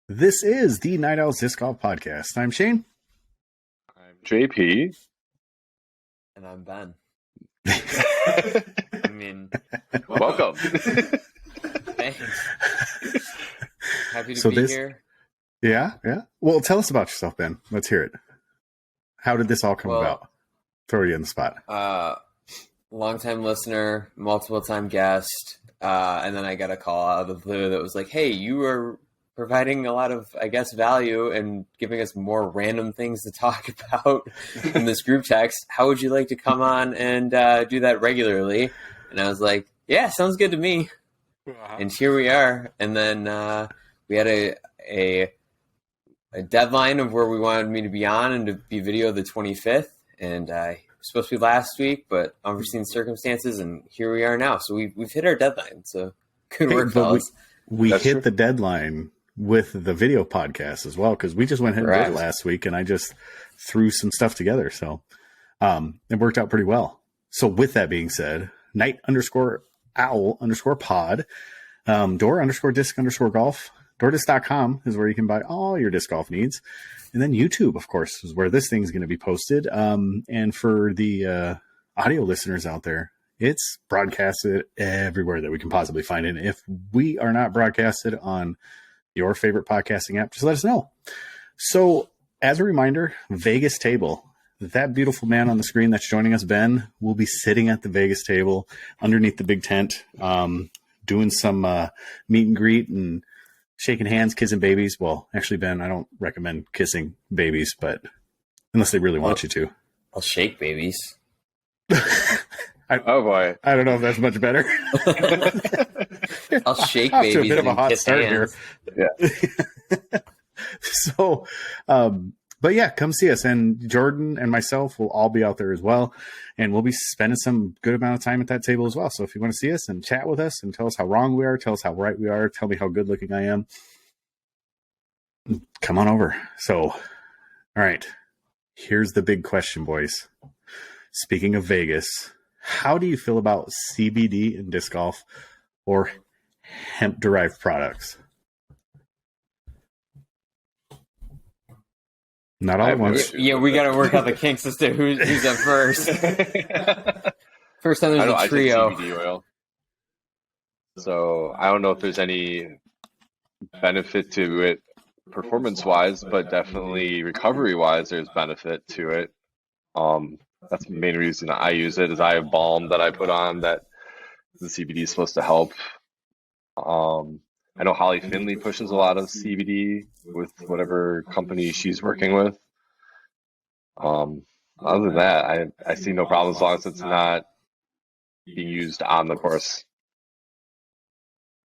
This is the Night Owls Disc Golf Podcast. I'm Shane. I'm JP. And I'm Ben. I mean, welcome. Thanks. Happy to be here. Yeah. Well, tell us about yourself, Ben. Let's hear it. How did this all come about? Throw you in the spot. Long-time listener, multiple-time guest, and then I got a call out of the blue that was like, hey, you are providing a lot of, I guess, value and giving us more random things to talk about in this group text. How would you like to come on and do that regularly? And I was like, yeah, sounds good to me. Wow. And here we are. And then we had a deadline of where we wanted me to be on and to be video the 25th. And I was supposed to be last week, but unforeseen circumstances, and here we are now. So we've hit our deadline. So good work, fellas. We hit the deadline with the video podcast as well, because we just went ahead and did it last week, and I just threw some stuff together. So it worked out pretty well. So with that being said, night_owl_pod, door_disc_golf, doordisc.com is where you can buy all your disc golf needs. And then YouTube, of course, is where this thing's going to be posted. And for the audio listeners out there, it's broadcasted everywhere that we can possibly find it. If we are not broadcasted on your favorite podcasting app, just let us know. So as a reminder, Vegas table, that beautiful man on the screen that's joining us, Ben, will be sitting at the Vegas table underneath the big tent, doing some meet and greet and shaking hands, kissing babies. Well, actually, Ben, I don't recommend kissing babies, but unless they really want you to. I'll shake babies. Oh boy, I don't know if that's much better. I'll shake babies. To a bit of a hot start hands. Here. Yeah. So, but yeah, come see us. And Jordan and myself will all be out there as well. And we'll be spending some good amount of time at that table as well. So if you want to see us and chat with us and tell us how wrong we are, tell us how right we are, tell me how good looking I am, come on over. So, all right, here's the big question, boys. Speaking of Vegas, how do you feel about CBD in disc golf or hemp-derived products? Not all at once. Yeah, we got to work out the kinks as to who's up first. First time there's a trio. I take CBD oil. So I don't know if there's any benefit to it performance-wise, but definitely recovery-wise, there's benefit to it. That's the main reason I use it. Is I have balm that I put on that the CBD is supposed to help. I know Holly Finley pushes a lot of CBD with whatever company she's working with. Other than that, I see no problem as long as it's not being used on the course.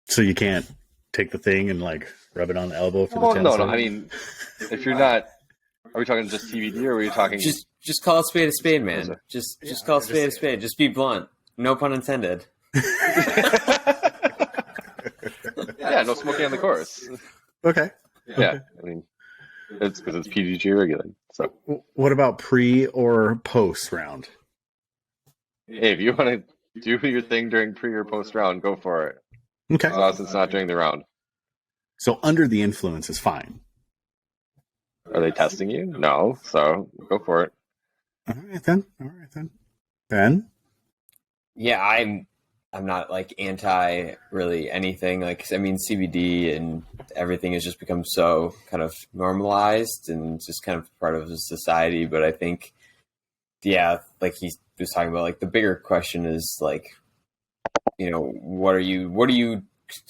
So you can't take the thing and like rub it on the elbow for the tennis? No. I mean, if you're not, are we talking just CBD or are we talking just call it a spade, man. Just call it a spade. Just be blunt. No pun intended. Yeah, no smoking on the course. Okay. Yeah, I mean, it's because it's PDG regulated. So, what about pre or post round? Hey, if you want to do your thing during pre or post round, go for it. Okay. As long as it's not during the round. So under the influence is fine. Are they testing you? No. So go for it. All right then. Ben? Yeah, I'm not like anti really anything. Like, I mean, CBD and everything has just become so kind of normalized and just kind of part of society. But I think, yeah, like he was talking about, like the bigger question is like, you know, what are you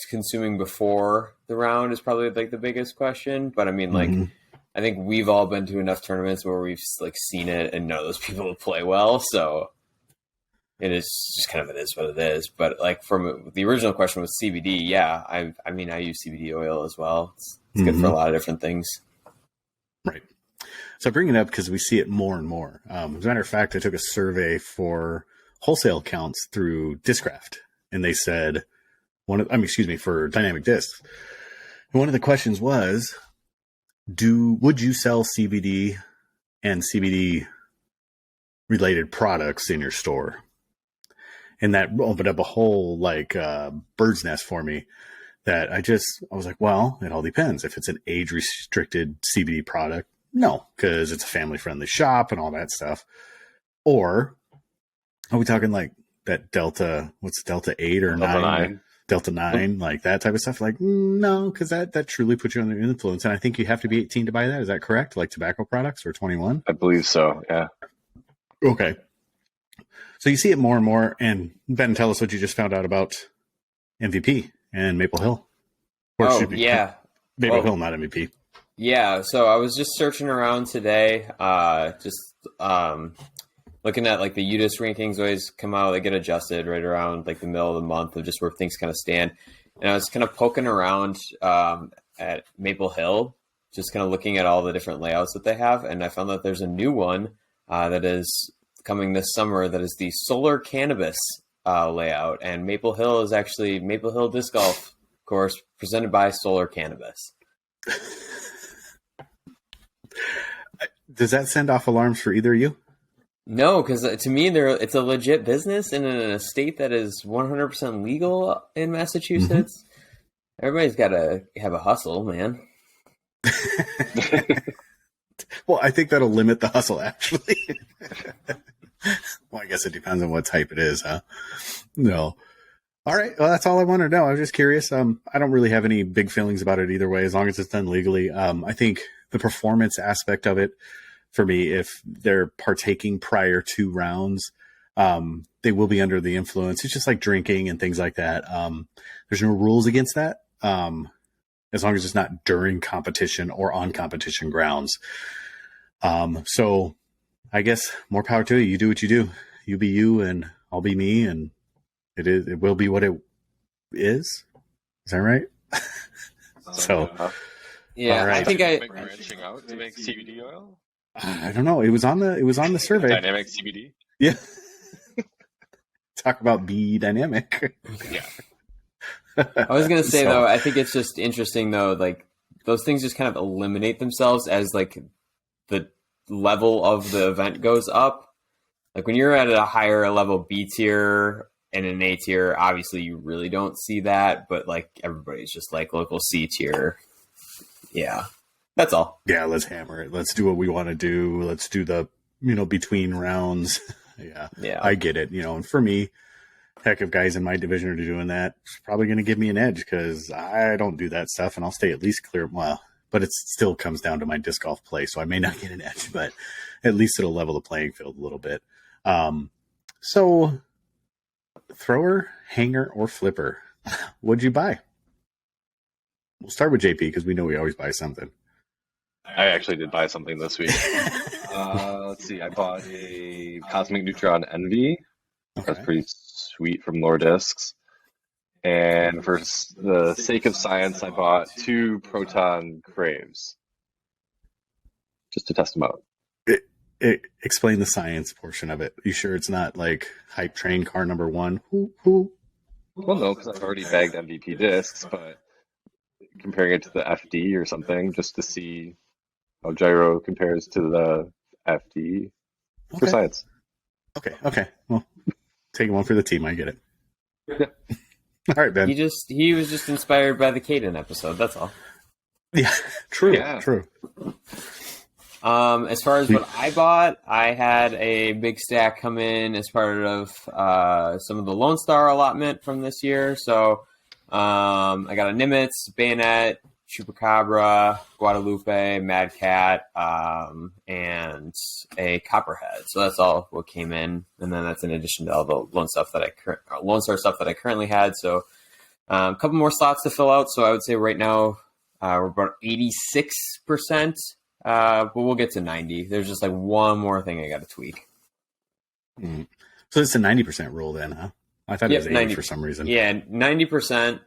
consuming before the round is probably like the biggest question. But I mean, like, I think we've all been to enough tournaments where we've like seen it and know those people who play well. So it is just kind of, it is what it is. But like from the original question with CBD, yeah, I mean, I use CBD oil as well. It's good for a lot of different things. Right. So I bring it up because we see it more and more. As a matter of fact, I took a survey for wholesale accounts through Discraft, and they said for Dynamic Discs. And one of the questions was, would you sell CBD and CBD related products in your store? And that opened up a whole bird's nest for me, that I was like, well, it all depends. If it's an age restricted CBD product, no, because it's a family friendly shop and all that stuff. Or are we talking like that Delta, what's Delta 8 or Delta 9? Delta 9, like that type of stuff? Like, no, because that truly puts you under influence. And I think you have to be 18 to buy that. Is that correct? Like tobacco products, or 21? I believe so, yeah. Okay. So you see it more and more. And Ben, tell us what you just found out about MVP and Maple Hill. Or Oh, should be yeah. Maple Hill, not MVP. Yeah, so I was just searching around today, looking at like the UDIS rankings always come out, they get adjusted right around like the middle of the month of just where things kind of stand. And I was kind of poking around at Maple Hill, just kind of looking at all the different layouts that they have. And I found that there's a new one that is coming this summer that is the solar cannabis layout. And Maple Hill is actually Maple Hill Disc Golf Course presented by Solar Cannabis. Does that send off alarms for either of you? No, because to me, it's a legit business and in a state that is 100% legal in Massachusetts. Mm-hmm. Everybody's got to have a hustle, man. Well, I think that'll limit the hustle, actually. Well, I guess it depends on what type it is, huh? No. All right. Well, that's all I wanted to know. I was just curious. I don't really have any big feelings about it either way, as long as it's done legally. I think the performance aspect of it, for me, if they're partaking prior to rounds, they will be under the influence. It's just like drinking and things like that. There's no rules against that, as long as it's not during competition or on competition grounds. So I guess more power to you. You do what you do. You be you and I'll be me, and it will be what it is. Is that right? So yeah, right. I think I branching out to make CBD oil. I don't know. It was on the survey. Dynamic CBD. Yeah. Talk about be dynamic. Yeah. I was gonna say though, I think it's just interesting though, like those things just kind of eliminate themselves as like the level of the event goes up. Like when you're at a higher level B tier and an A tier, obviously you really don't see that, but like everybody's just like local C tier. Yeah. That's all. Yeah, let's hammer it. Let's do what we want to do. Let's do the, between rounds. Yeah. I get it. And for me, heck, if guys in my division are doing that, it's probably going to give me an edge because I don't do that stuff, and I'll stay at least clear. Well, but it still comes down to my disc golf play, so I may not get an edge, but at least it'll level the playing field a little bit. So thrower, hanger, or flipper, what'd you buy? We'll start with JP because we know we always buy something. I actually did buy something this week. Let's see. I bought a Cosmic Neutron Envy. Okay. That's pretty sweet from Lore Discs. And for the sake of science, I bought 2 Proton Craves just to test them out. Explain the science portion of it. You sure it's not like hype train car number 1? Who? Well, no, because I've already bagged MVP discs, but comparing it to the FD or something just to see how gyro compares to the FD for science. Okay. Well, taking one for the team. I get it. Yeah. All right, Ben. He was just inspired by the Caden episode. That's all. Yeah, true. As far as what I bought, I had a big stack come in as part of some of the Lone Star allotment from this year. So I got a Nimitz, Bayonet, Chupacabra, Guadalupe, Mad Cat, and a Copperhead. So that's all what came in, and then that's in addition to all the Lone Star stuff that I currently had. So a couple more slots to fill out. So I would say right now we're about 86%, but we'll get to 90. There's just like one more thing I got to tweak. So it's a 90% rule then, huh? I thought it was 80 90, for some reason. Yeah, 90%.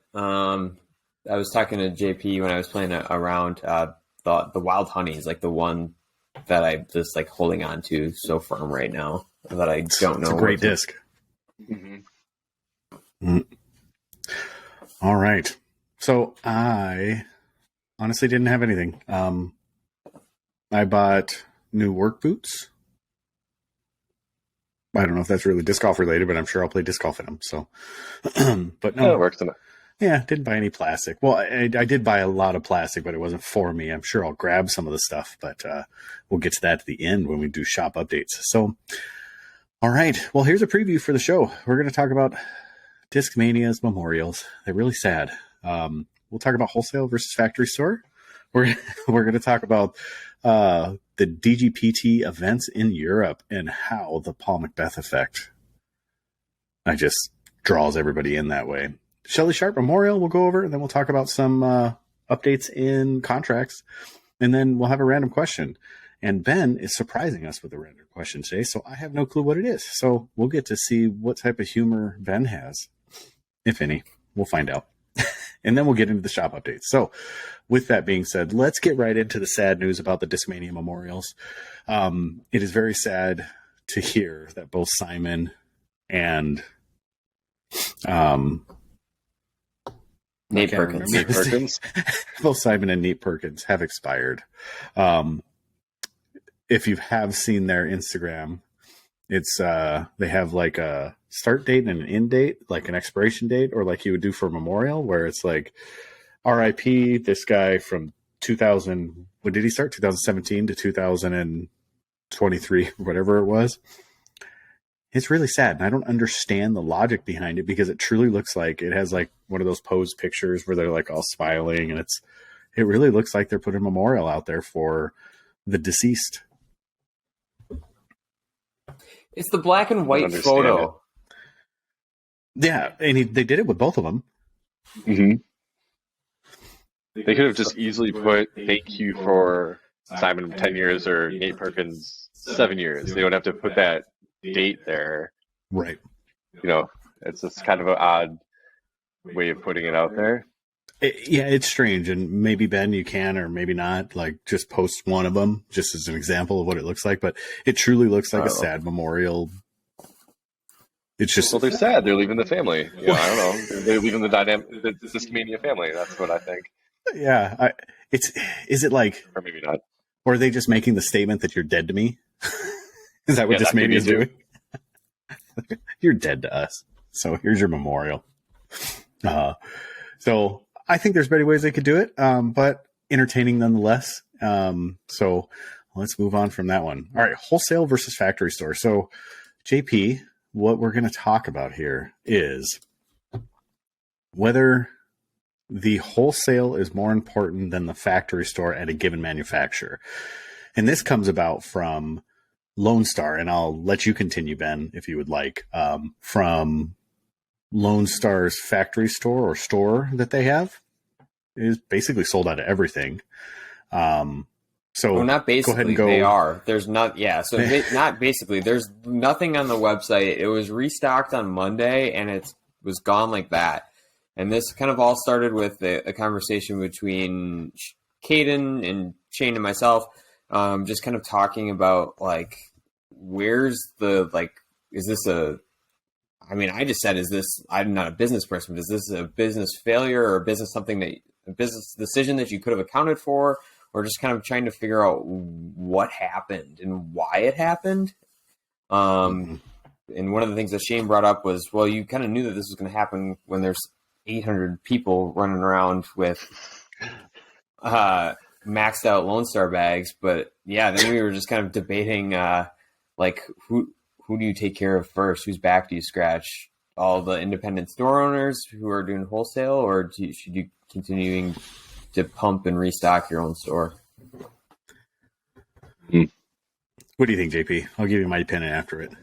I was talking to JP when I was playing around the Wild Honey is like the one that I'm just like holding on to so firm right now that I don't know. It's a great disc. Mm-hmm. All right. So I honestly didn't have anything. I bought new work boots. I don't know if that's really disc golf related, but I'm sure I'll play disc golf in them. So, but no, it works enough. Yeah, didn't buy any plastic. Well, I did buy a lot of plastic, but it wasn't for me. I'm sure I'll grab some of the stuff, but we'll get to that at the end when we do shop updates. So, all right. Well, here's a preview for the show. We're going to talk about Discmania's memorials. They're really sad. We'll talk about wholesale versus factory store. We're going to talk about the DGPT events in Europe and how the Paul McBeth effect just draws everybody in that way. Shelly Sharp Memorial we'll go over, and then we'll talk about some updates in contracts, and then we'll have a random question. And Ben is surprising us with a random question today, so I have no clue what it is. So we'll get to see what type of humor Ben has, if any. We'll find out. And then we'll get into the shop updates. So with that being said, let's get right into the sad news about the Discmania memorials. It is very sad to hear that both Simon and Nate Perkins. Both Simon and Nate Perkins have expired. If you have seen their Instagram, it's they have like a start date and an end date, like an expiration date, or like you would do for Memorial, where it's like RIP this guy from 2000. When did he start? 2017 to 2023, whatever it was. It's really sad, and I don't understand the logic behind it, because it truly looks like it has like one of those posed pictures where they're like all smiling, and it really looks like they're putting a memorial out there for the deceased. It's the black and white photo. Yeah, and they did it with both of them. Mm-hmm. They could have just easily put "Thank you for Simon 10 years" or Nate Perkins 7 years. They don't have to put that date there. Right. You know, it's just kind of an odd way of putting it out there. It's strange, and maybe Ben, you can, or maybe not, like just post one of them just as an example of what it looks like. But it truly looks like a sad memorial. It's just they're sad. They're leaving the family. You know, I don't know. They're leaving the Discmania family. That's what I think. Yeah, is it like, or maybe not, or are they just making the statement that you're dead to me? Is that what Discmania is doing? You're dead to us. So here's your memorial. So I think there's better ways they could do it, but entertaining nonetheless. So let's move on from that one. All right, wholesale versus factory store. So JP, what we're going to talk about here is whether the wholesale is more important than the factory store at a given manufacturer. And this comes about from Lone Star, and I'll let you continue, Ben, if you would like, from Lone Star's factory store or store that they have is basically sold out of everything. So not basically, go ahead and go. They are. There's not, yeah. So not basically. There's nothing on the website. It was restocked on Monday, and it was gone like that. And this kind of all started with a conversation between Caden and Shane and myself, just kind of talking about like, where's the, like, is this I just said, I'm not a business person, but is this a business failure or a business decision that you could have accounted for, or just kind of trying to figure out what happened and why it happened? And one of the things that Shane brought up was, well, you kind of knew that this was going to happen when there's 800 people running around with maxed out Lone Star bags. But yeah, then we were just kind of debating, like, who do you take care of first? Whose back do you scratch? All the independent store owners who are doing wholesale, or should you continuing to pump and restock your own store? What do you think, JP? I'll give you my opinion after it.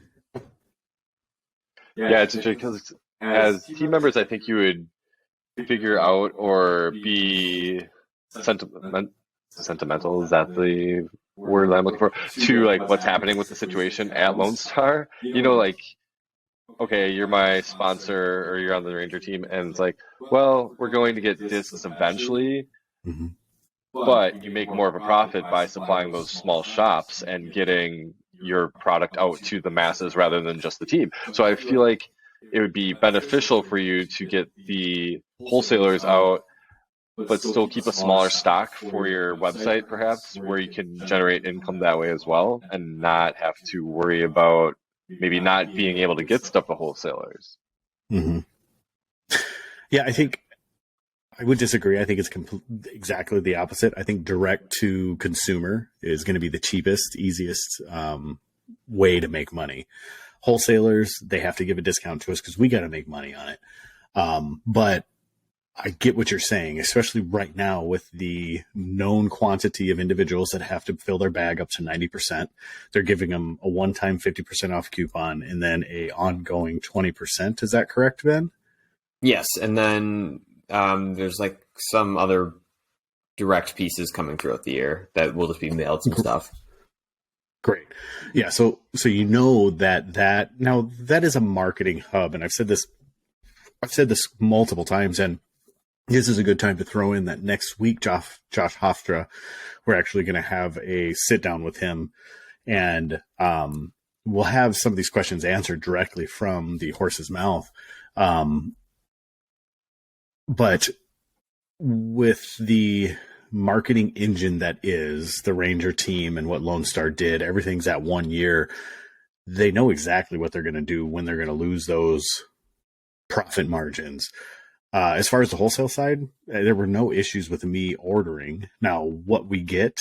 Yeah, it's interesting because as team members, I think you would figure out or be sentimental. Is that the word I'm looking for? To like what's happening with the situation at Lone Star. You know, like, okay, you're my sponsor or you're on the Ranger team, and it's like, well, we're going to get discs eventually, but you make more of a profit by supplying those small shops and getting your product out to the masses rather than just the team. So I feel like it would be beneficial for you to get the wholesalers out, but still keep a smaller stock for your website, perhaps, where you can generate income that way as well and not have to worry about maybe not being able to get stuff to wholesalers. Yeah, I think I would disagree. I think it's exactly the opposite. I think direct to consumer is going to be the cheapest, easiest way to make money. Wholesalers, they have to give a discount to us because we got to make money on it. But I get what you're saying, especially right now with the known quantity of individuals that have to fill their bag up to 90%. They're giving them a one-time 50% off coupon and then a ongoing 20%. Is that correct, Ben? Yes. And then there's like some other direct pieces coming throughout the year that will just be mailed some stuff. Great. Yeah. So you know that now that is a marketing hub. And I've said this multiple times, and this is a good time to throw in that next week, Josh Hofstra, we're actually going to have a sit down with him, and we'll have some of these questions answered directly from the horse's mouth. But with the marketing engine that is the Ranger team and what Lone Star did, everything's at 1 year. They know exactly what they're going to do when they're going to lose those profit margins. As far as the wholesale side, there were no issues with me ordering. Now, what we get,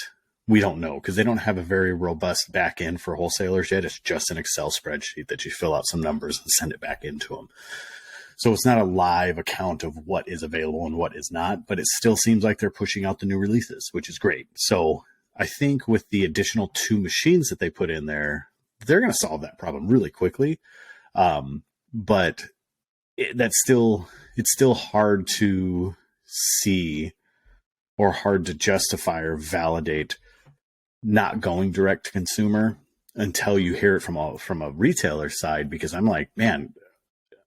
we don't know because they don't have a very robust back end for wholesalers yet. It's just an Excel spreadsheet that you fill out some numbers and send it back into them. So it's not a live account of what is available and what is not, but it still seems like they're pushing out the new releases, which is great. So I think with the additional 2 machines that they put in there, they're going to solve that problem really quickly. But it's still hard to see or hard to justify or validate not going direct to consumer until you hear it from a retailer side, because I'm like, man,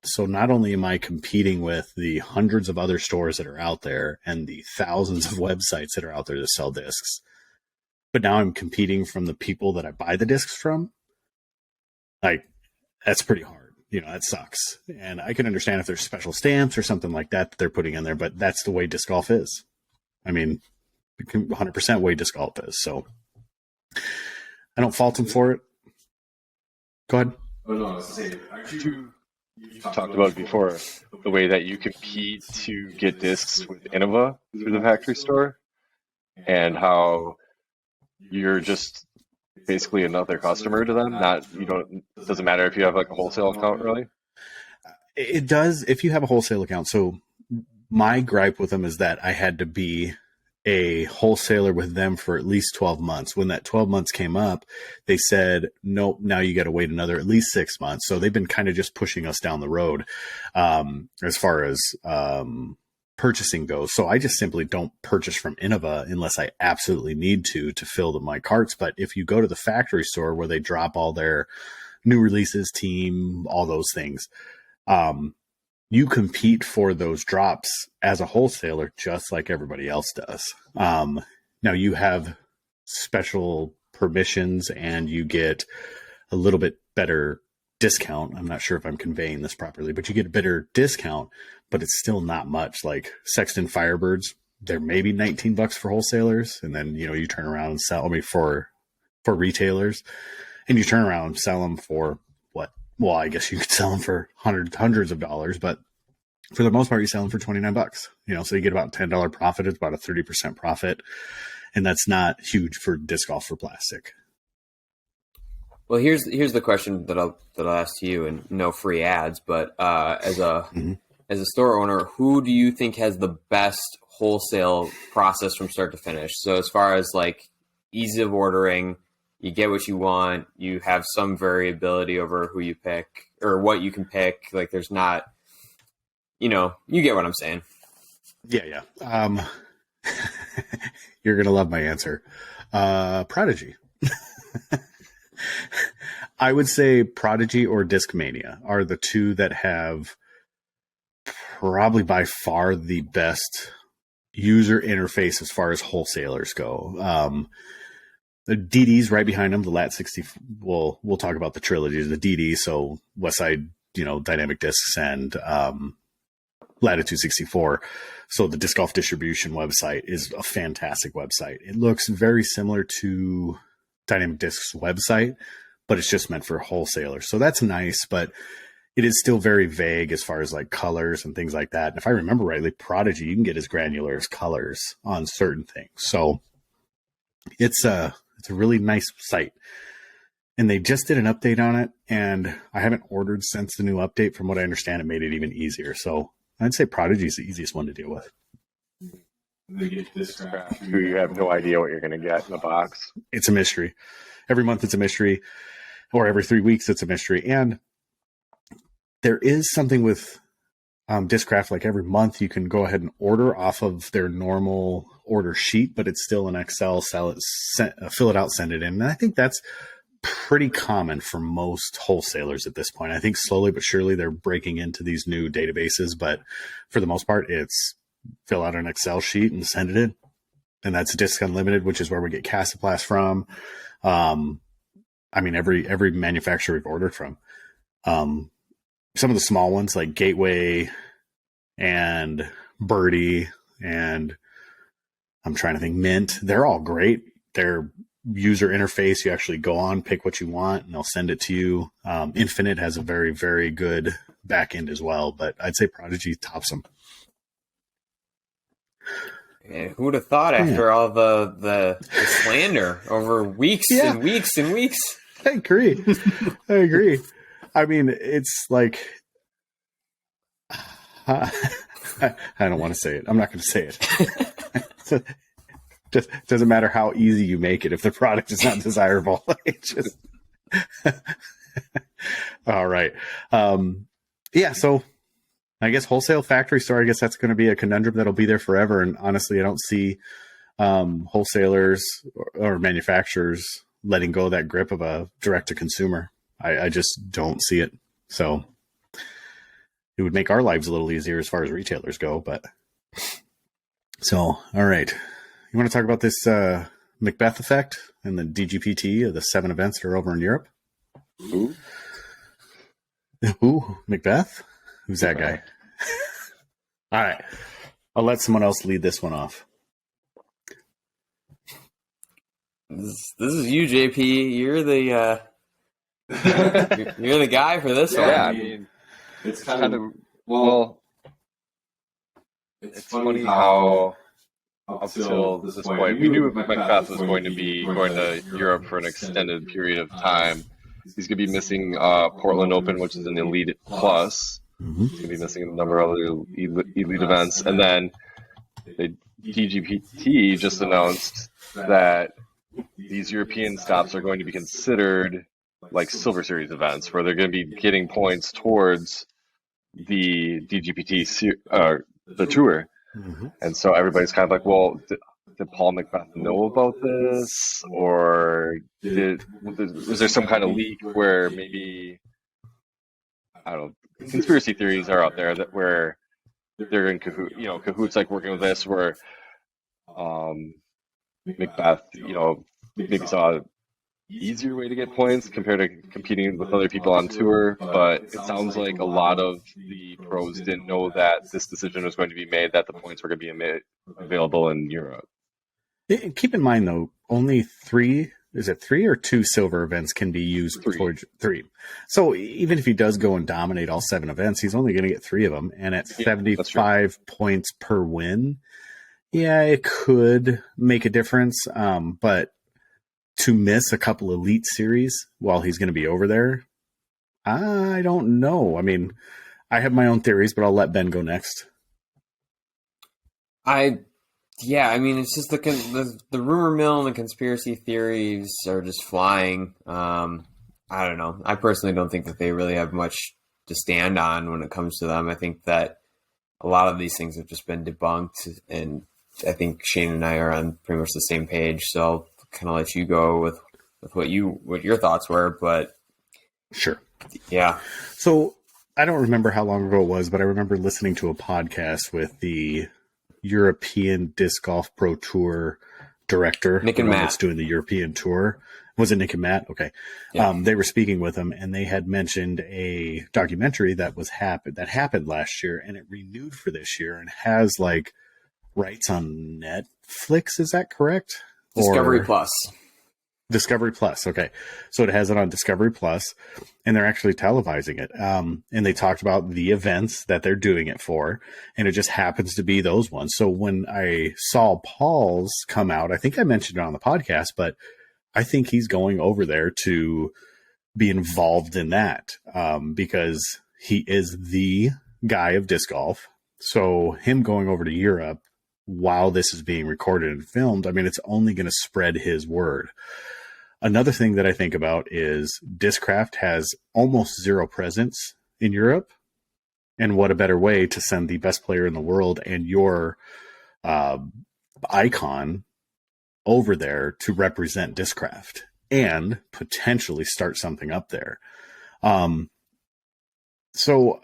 so not only am I competing with the hundreds of other stores that are out there and the thousands of websites that are out there to sell discs, but now I'm competing from the people that I buy the discs from. Like, that's pretty hard. You know, that sucks. And I can understand if there's special stamps or something like that they're putting in there, but that's the way disc golf is. I mean, 100% way disc golf is. So I don't fault them for it. Go ahead. Oh, no, I was saying, you talked about before the way that you compete to get discs with Innova through the factory store, and how you're just basically another customer to them. It doesn't matter if you have like a wholesale account, really. It does if you have a wholesale account. So my gripe with them is that I had to be a wholesaler with them for at least 12 months. When that 12 months came up, they said, nope, now you got to wait another at least 6 months. So they've been kind of just pushing us down the road as far as purchasing goes. So I just simply don't purchase from Innova unless I absolutely need to fill my carts. But if you go to the factory store where they drop all their new releases, team, all those things, you compete for those drops as a wholesaler, just like everybody else does. Now you have special permissions and you get a little bit better discount. I'm not sure if I'm conveying this properly, but you get a better discount, but it's still not much. Like Sexton Firebirds, they're maybe $19 for wholesalers. And then, you turn around and sell for retailers, and you turn around and sell them for what? Well, I guess you could sell them for hundreds of dollars, but for the most part, you sell them for $29. So you get about $10 profit. It's about a 30% profit, and that's not huge for disc golf for plastic. Well, here's the question that I'll ask you, and no free ads, but as a store owner, who do you think has the best wholesale process from start to finish? So as far as like ease of ordering, you get what you want, you have some variability over who you pick or what you can pick. Like there's not, you get what I'm saying. Yeah. You're going to love my answer. Prodigy. I would say Prodigy or Discmania are the two that have probably by far the best user interface as far as wholesalers go. The DD's right behind them, the Lat 60. We'll talk about the trilogies, the DD. So Westside, Dynamic Discs and Latitude 64. So the disc golf distribution website is a fantastic website. It looks very similar to Dynamic Discs website, but it's just meant for wholesalers. So that's nice. But it is still very vague as far as like colors and things like that. And if I remember rightly, Prodigy, you can get as granular as colors on certain things. So it's a really nice site. And they just did an update on it, and I haven't ordered since the new update. From what I understand, it made it even easier. So I'd say Prodigy is the easiest one to deal with. They get this crap. You have no idea what you're going to get in the box. It's a mystery. Every month it's a mystery, or every 3 weeks it's a mystery. And there is something with Discraft, like every month you can go ahead and order off of their normal order sheet, but it's still an Excel, fill it out, send it in. And I think that's pretty common for most wholesalers at this point. I think slowly but surely they're breaking into these new databases, but for the most part, it's fill out an Excel sheet and send it in. And that's Disc Unlimited, which is where we get Casaplast from. I mean, every manufacturer we've ordered from. Some of the small ones like Gateway and Birdie and I'm trying to think Mint, they're all great. Their user interface, you actually go on, pick what you want, and they'll send it to you. Infinite has a very, very good back end as well, but I'd say Prodigy tops them. And who would have thought after all the slander over weeks and weeks and weeks? I agree. I mean, it's like, I don't want to say it. I'm not going to say it. Just doesn't matter how easy you make it if the product is not desirable. All right. So I guess wholesale factory store, I guess that's going to be a conundrum that'll be there forever. And honestly, I don't see wholesalers or manufacturers letting go of that grip of a direct to consumer. I just don't see it. So it would make our lives a little easier as far as retailers go. But so, all right. You want to talk about this McBeth effect and the DGPT of the 7 events that are over in Europe? Who? McBeth? Who's that guy? All right. I'll let someone else lead this one off. This is you, JP. You're the you're the guy for this one. Yeah, I mean, it's kind of well. It's funny how up till this point we knew McBeth was going to be going to Europe for an extended period of time. He's going to be missing Portland Open, which is an Elite Plus. Mm-hmm. He's going to be missing a number of other elite events, and then the DGPT just announced that these European stops are going to be considered like Silver Series events, where they're going to be getting points towards the DGPT, the tour. Mm-hmm. And so everybody's kind of like, well, did Paul McBeth know about this, or was there some kind of leak where maybe, I don't know, conspiracy theories are out there that where they're in cahoots like working with this, where McBeth, maybe saw an easier way to get points compared to competing with other people on tour. But it sounds like a lot of the pros didn't know that this decision was going to be made, that the points were going to be available in Europe. Keep in mind, though, only 3 or 2 silver events can be used towards 3. So even if he does go and dominate all 7 events, he's only going to get 3 of them. And at 75 points per win, yeah, it could make a difference. But to miss a couple Elite Series while he's going to be over there, I don't know. I mean, I have my own theories, but I'll let Ben go next. I mean, it's just the rumor mill and the conspiracy theories are just flying. I don't know. I personally don't think that they really have much to stand on when it comes to them. I think that a lot of these things have just been debunked, and I think Shane and I are on pretty much the same page. So I'll kind of let you go with what your thoughts were, but sure. Yeah. So I don't remember how long ago it was, but I remember listening to a podcast with the European Disc Golf Pro Tour director, Nick and Matt, that's doing the European tour. Was it Nick and Matt? Okay. Yeah. They were speaking with him, and they had mentioned a documentary that happened last year, and it renewed for this year and has like rights on Netflix. Is that correct? Discovery Plus. Discovery Plus. Okay. So it has it on Discovery Plus, and they're actually televising it. And they talked about the events that they're doing it for, and it just happens to be those ones. So when I saw Paul's come out, I think I mentioned it on the podcast, but I think he's going over there to be involved in that, because he is the guy of disc golf. So him going over to Europe while this is being recorded and filmed, I mean, it's only going to spread his word. Another thing that I think about is Discraft has almost zero presence in Europe. And what a better way to send the best player in the world and your icon over there to represent Discraft and potentially start something up there. So,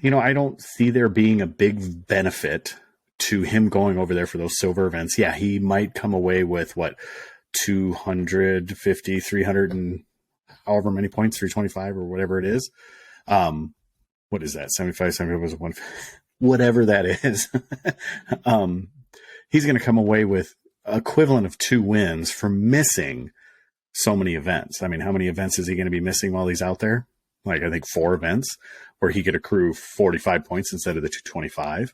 I don't see there being a big benefit to him going over there for those silver events. Yeah, he might come away with 250, 300 and however many points, 325 or whatever it is. What is that? 75 was one, whatever that is. He's going to come away with equivalent of 2 wins for missing so many events. I mean, how many events is he going to be missing while he's out there? Like, I think 4 events where he could accrue 45 points instead of the 225.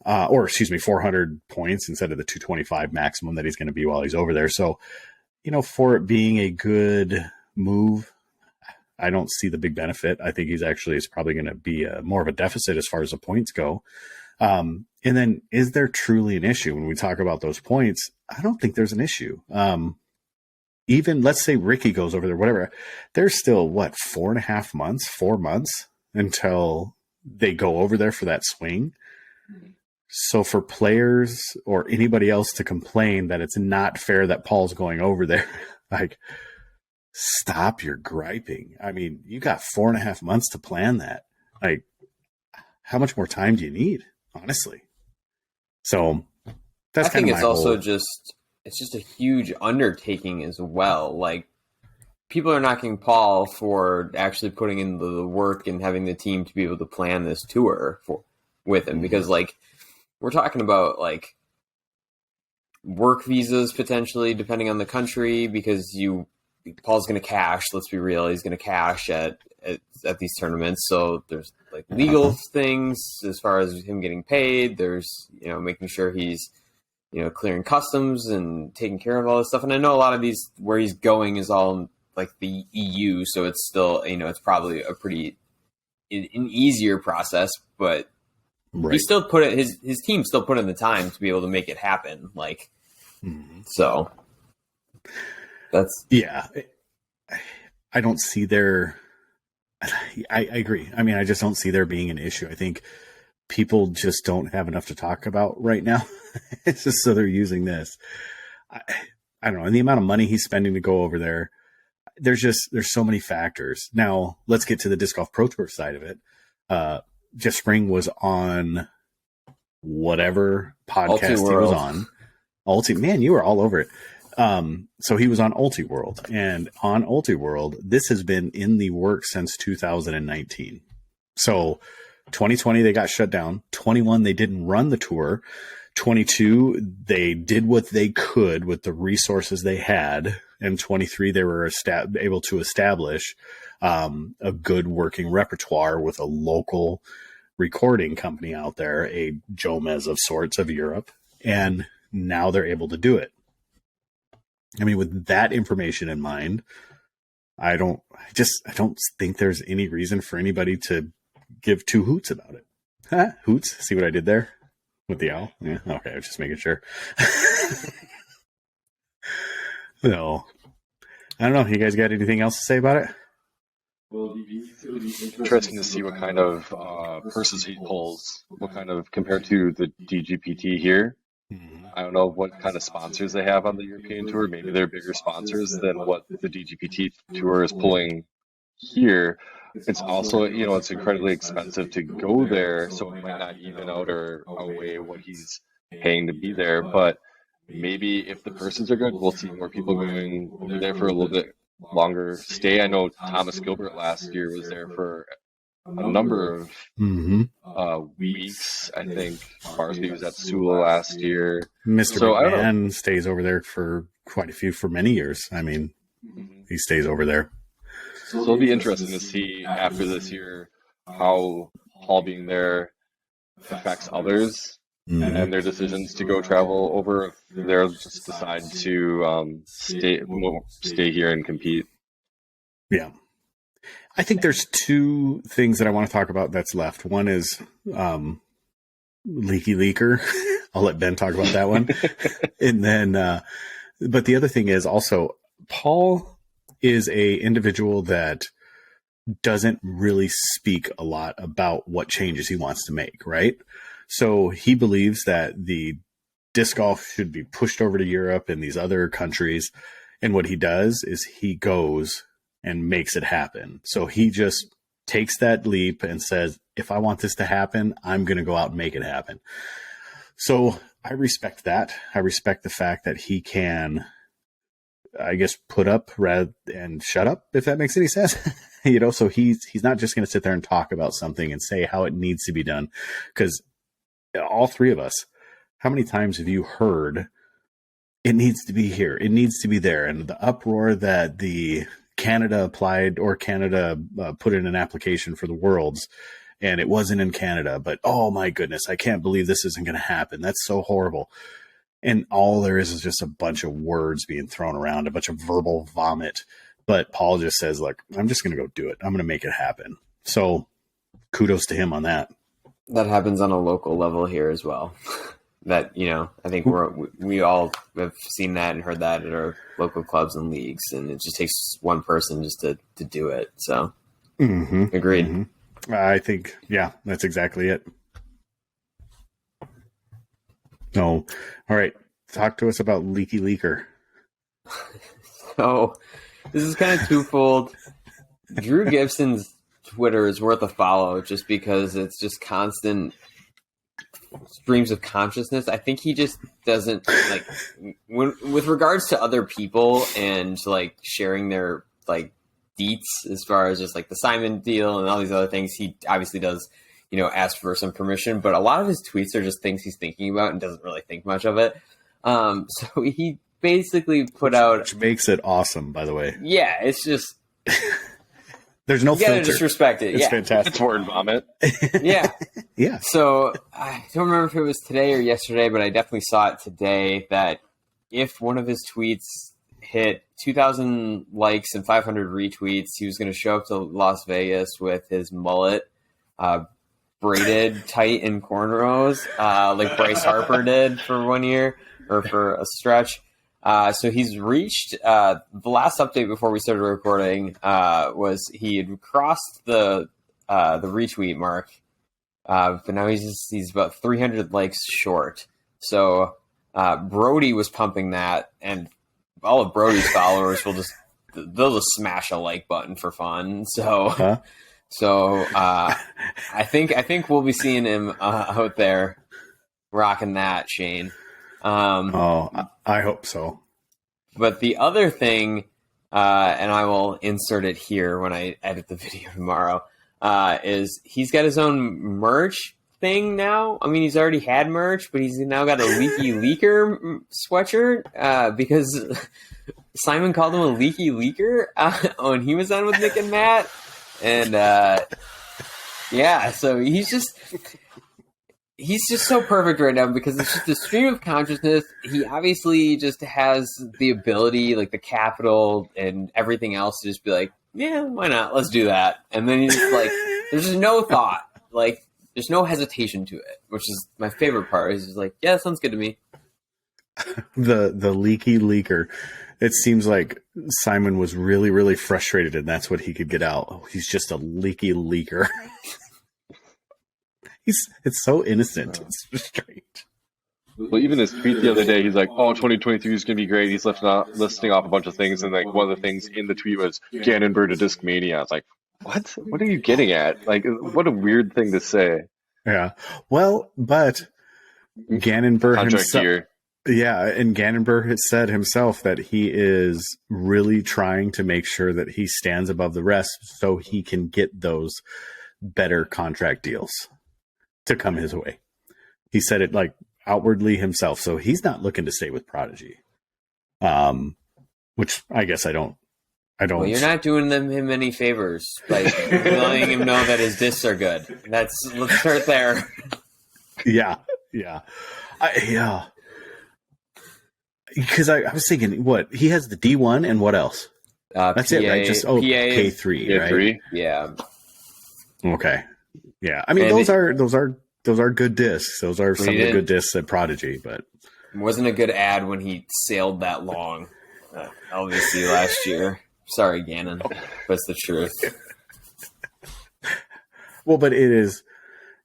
400 points instead of the 225 maximum that he's going to be while he's over there. So, for it being a good move, I don't see the big benefit. I think it's probably going to be more of a deficit as far as the points go. And then is there truly an issue when we talk about those points? I don't think there's an issue. Even let's say Ricky goes over there, whatever, there's still 4 months until they go over there for that swing. So for players or anybody else to complain that it's not fair that Paul's going over there, like, stop your griping. I mean, you got 4.5 months to plan that. Like, how much more time do you need, honestly? So that's kind of my also just a huge undertaking as well. Like, people are knocking Paul for actually putting in the work and having the team to be able to plan this tour with him, because we're talking about work visas potentially, depending on the country, because Paul's going to cash. Let's be real, he's going to cash at these tournaments. So there's legal things as far as him getting paid. There's making sure he's clearing customs and taking care of all this stuff. And I know a lot of these where he's going is all the EU, so it's still it's probably a pretty an easier process, but. Right. He still put it. His team still put in the time to be able to make it happen. So that's I don't see there. I agree. I mean, I just don't see there being an issue. I think people just don't have enough to talk about right now. It's just so they're using this. I don't know. And the amount of money he's spending to go over there, there's so many factors. Now let's get to the Disc Golf Pro Tour side of it. Jeff Spring was on whatever podcast he was on. Man, you were all over it. So he was on Ultiworld, and on Ultiworld, this has been in the works since 2019. So 2020, they got shut down. 21, they didn't run the tour. 22, they did what they could with the resources they had. And 23, they were able to establish a good working repertoire with a local recording company out there, a Jomez of sorts of Europe, and now they're able to do it. I mean, with that information in mind, I don't think there's any reason for anybody to give 2 hoots about it. Huh? Hoots? See what I did there with the owl? Yeah. Okay. I was just making sure. No, I don't know. You guys got anything else to say about it? Well, it would be interesting to see what kind of purses he pulls, what kind of, compared to the DGPT here. I don't know what kind of sponsors they have on the European tour. Maybe they're bigger sponsors than what the DGPT tour is pulling here. It's also, it's incredibly expensive to go there, so it might not even out or outweigh what he's paying to be there. But maybe if the purses are good, we'll see more people going over there for a little bit longer stay. I know Thomas Gilbert last year was there for a number of Mm-hmm. weeks. I think Barsby was at Sula last year. Mr. So I don't know. McMahon stays over there for for many years. I mean, he stays over there. So it'll be interesting to see after this year how Hall being there affects others and their decisions to go travel over. If they'll just decide to stay here and compete. Yeah. I think there's two things that I want to talk about that's left. One is Leaky Leaker. I'll let Ben talk about that one. And then, but the other thing is also Paul is a individual that doesn't really speak a lot about what changes he wants to make, right? So he believes that the disc golf should be pushed over to Europe and these other countries. And what he does is he goes and makes it happen. So he just takes that leap and says, if I want this to happen, I'm going to go out and make it happen. So I respect that. I respect the fact that he can, I guess, put up rather and shut up, if that makes any sense. So he's not just going to sit there and talk about something and say how it needs to be done. Because all three of us, how many times have you heard it needs to be here, it needs to be there, and the uproar that the Canada applied or Canada put in an application for the Worlds, and it wasn't in Canada, but oh my goodness, I can't believe this isn't going to happen. That's so horrible. And all there is just a bunch of words being thrown around, a bunch of verbal vomit. But Paul just says, look, I'm just going to go do it. I'm going to make it happen. So kudos to him on that. That happens on a local level here as well. That, I think we all have seen that and heard that at our local clubs and leagues, and it just takes one person just to do it. So, agreed. Mm-hmm. I think, yeah, that's exactly it. So, all right, talk to us about Leaky Leaker. So, this is kind of twofold. Drew Gibson's Twitter is worth a follow just because it's just constant streams of consciousness. I think he just doesn't with regards to other people and sharing their deets as far as just the Simon deal and all these other things. He obviously does, ask for some permission, but a lot of his tweets are just things he's thinking about and doesn't really think much of it. So he basically put out, which makes it awesome, by the way. Yeah, it's just there's no filter. You gotta just respect it. It's fantastic. It's word vomit. Yeah. Yeah. So I don't remember if it was today or yesterday, but I definitely saw it today that if one of his tweets hit 2,000 likes and 500 retweets, he was going to show up to Las Vegas with his mullet braided tight in cornrows, like Bryce Harper did for 1 year or for a stretch. So he's reached the last update before we started recording was he had crossed the retweet mark, but now he's about 300 likes short. So Brody was pumping that, and all of Brody's followers they'll just smash a like button for fun. So I think we'll be seeing him out there rocking that, Shane. I hope so. But the other thing, and I will insert it here when I edit the video tomorrow, is he's got his own merch thing now. I mean, he's already had merch, but he's now got a Leaky Leaker sweatshirt because Simon called him a Leaky Leaker when he was on with Nick and Matt. And yeah, so he's just so perfect right now because it's just a stream of consciousness. He obviously just has the ability, like the capital and everything else, to just be like, yeah, why not? Let's do that. And then he's just like, there's just no thought. Like, there's no hesitation to it, which is my favorite part. He's just like, yeah, that sounds good to me. The Leaky Leaker. It seems like Simon was really, really frustrated, and that's what he could get out. Oh, he's just a leaky leaker. It's so innocent. It's strange. Well, even his tweet the other day, he's like, "Oh, 2023 is going to be great." He's listing off a bunch of things, and like one of the things in the tweet was Gannonburg to Discmania. I was like, "What? What are you getting at? Like, what a weird thing to say." Yeah. Well, but Gannonburg himself. Year. Yeah, and Gannonburg has said himself that he is really trying to make sure that he stands above the rest, so he can get those better contract deals to come his way. He said it like outwardly himself. So he's not looking to stay with Prodigy. Which I guess I don't. Well, you're not doing him any favors by letting him know that his discs are good. Let's start there. Yeah. Because I was thinking, what he has the D1 and what else? That's it, right? Just K3, right? Yeah. Okay. Yeah. I mean, and those are good discs. Those are some of the good discs at Prodigy, but it wasn't a good ad when he sailed that long. Obviously, last year. Sorry, Gannon, but it's the truth. Well, but it's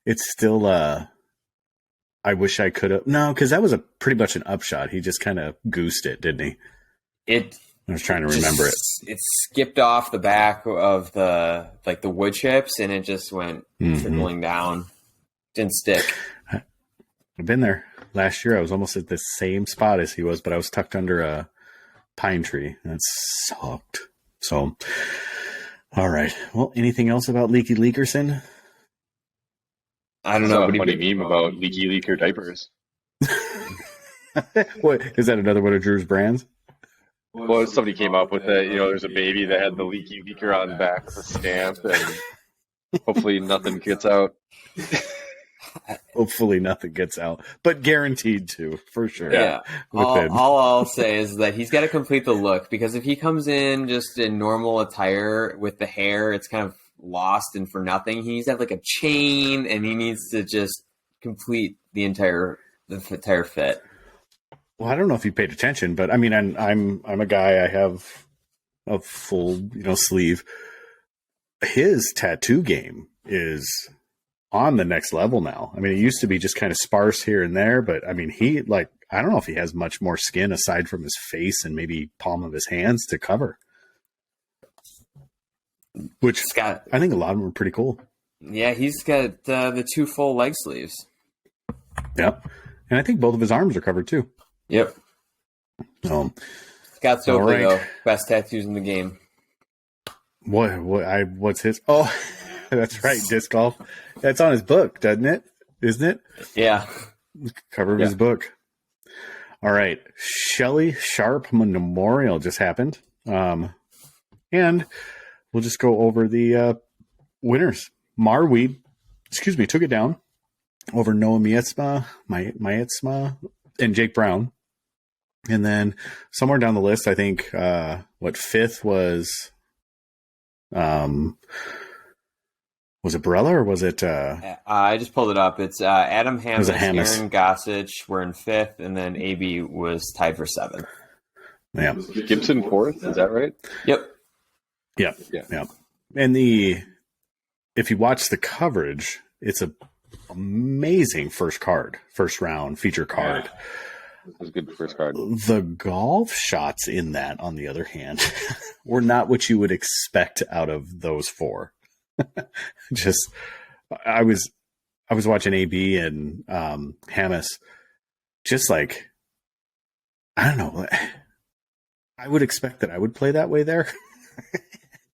still. I wish I could have. No, because that was a pretty much an upshot. He just kind of goosed it, didn't he? I was trying to remember it. It skipped off the back of the wood chips, and it just went trickling down. Didn't stick. I've been there. Last year, I was almost at the same spot as he was, but I was tucked under a pine tree. That sucked. So, all right. Well, anything else about Leaky Leakerson? I don't know. What do you mean about Leaky Leaker diapers? What is that? Another one of Drew's brands? Well, somebody came up with it. There's a baby that had the Leaky Leaker on the back with a stamp, and hopefully nothing gets out. Hopefully nothing gets out, but guaranteed to, for sure. Yeah. All I'll say is that he's got to complete the look, because if he comes in just in normal attire with the hair, it's kind of lost and for nothing. He needs to have like a chain, and he needs to just complete the entire fit. Well, I don't know if you paid attention, but I mean, I'm a guy. I have a full sleeve. His tattoo game is on the next level now. I mean, it used to be just kind of sparse here and there, but I mean, I don't know if he has much more skin aside from his face and maybe palm of his hands to cover. Which I think a lot of them are pretty cool. Yeah, he's got the 2 full leg sleeves. Yep. And I think both of his arms are covered too. Yep. Scott Stokely, though, best tattoos in the game. What's his? Oh, that's right, disc golf. That's on his book, doesn't it? Isn't it? Yeah. Cover of his book. All right. Shelly Sharp Memorial just happened. And we'll just go over the winners. Marweed, took it down over Noah Mietsma, and Jake Brown. And then somewhere down the list, I think, fifth was it Barella or was it? I just pulled it up. It's Adam Hammes, Aaron Gossage were in 5th, and then AB was tied for 7th. Yeah. Gibson 4th, is that right? Yep. Yeah. And if you watch the coverage, it's a amazing first round feature card. Yeah. It was a good first card. The golf shots in that, on the other hand, were not what you would expect out of those 4. I was watching AB and Hammes, just like, I don't know. I would expect that I would play that way there,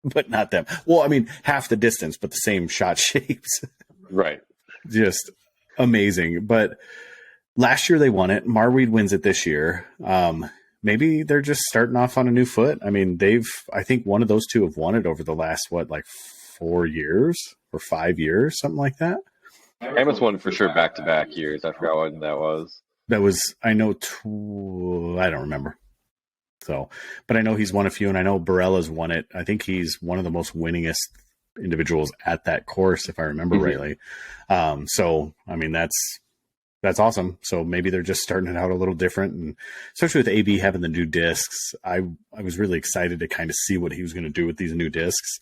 but not them. Well, I mean, half the distance, but the same shot shapes. Right. Just amazing. But last year they won it. Marweed wins it this year. Maybe they're just starting off on a new foot. I mean, I think one of those two have won it over the last, 4 years or 5 years, something like that. Hammes won for sure back-to-back years. I forgot when that was. That was, I know, I don't remember. So, but I know he's won a few, and I know Barella's won it. I think he's one of the most winningest individuals at that course, if I remember rightly. So, I mean, that's awesome. So maybe they're just starting it out a little different, and especially with AB having the new discs, I was really excited to kind of see what he was going to do with these new discs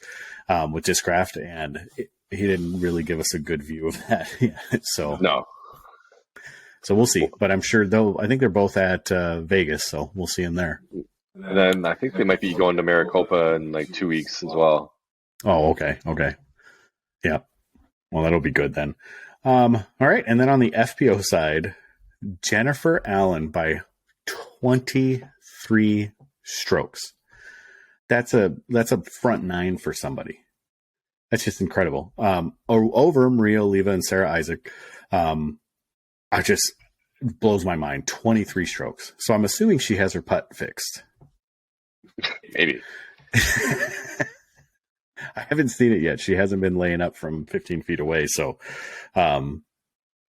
with Discraft, and he didn't really give us a good view of that yet. So we'll see. But I'm sure I think they're both at Vegas, so we'll see them there. And then I think they might be going to Maricopa in 2 weeks as well. Oh, okay. Yeah. Well, that'll be good then. All right. And then on the FPO side, Jennifer Allen by 23 strokes. That's a front 9 for somebody. That's just incredible. Over Maria Oliva and Sarah Isaac, I just blows my mind. 23 strokes. So I'm assuming she has her putt fixed. Maybe. I haven't seen it yet. She hasn't been laying up from 15 feet away. So I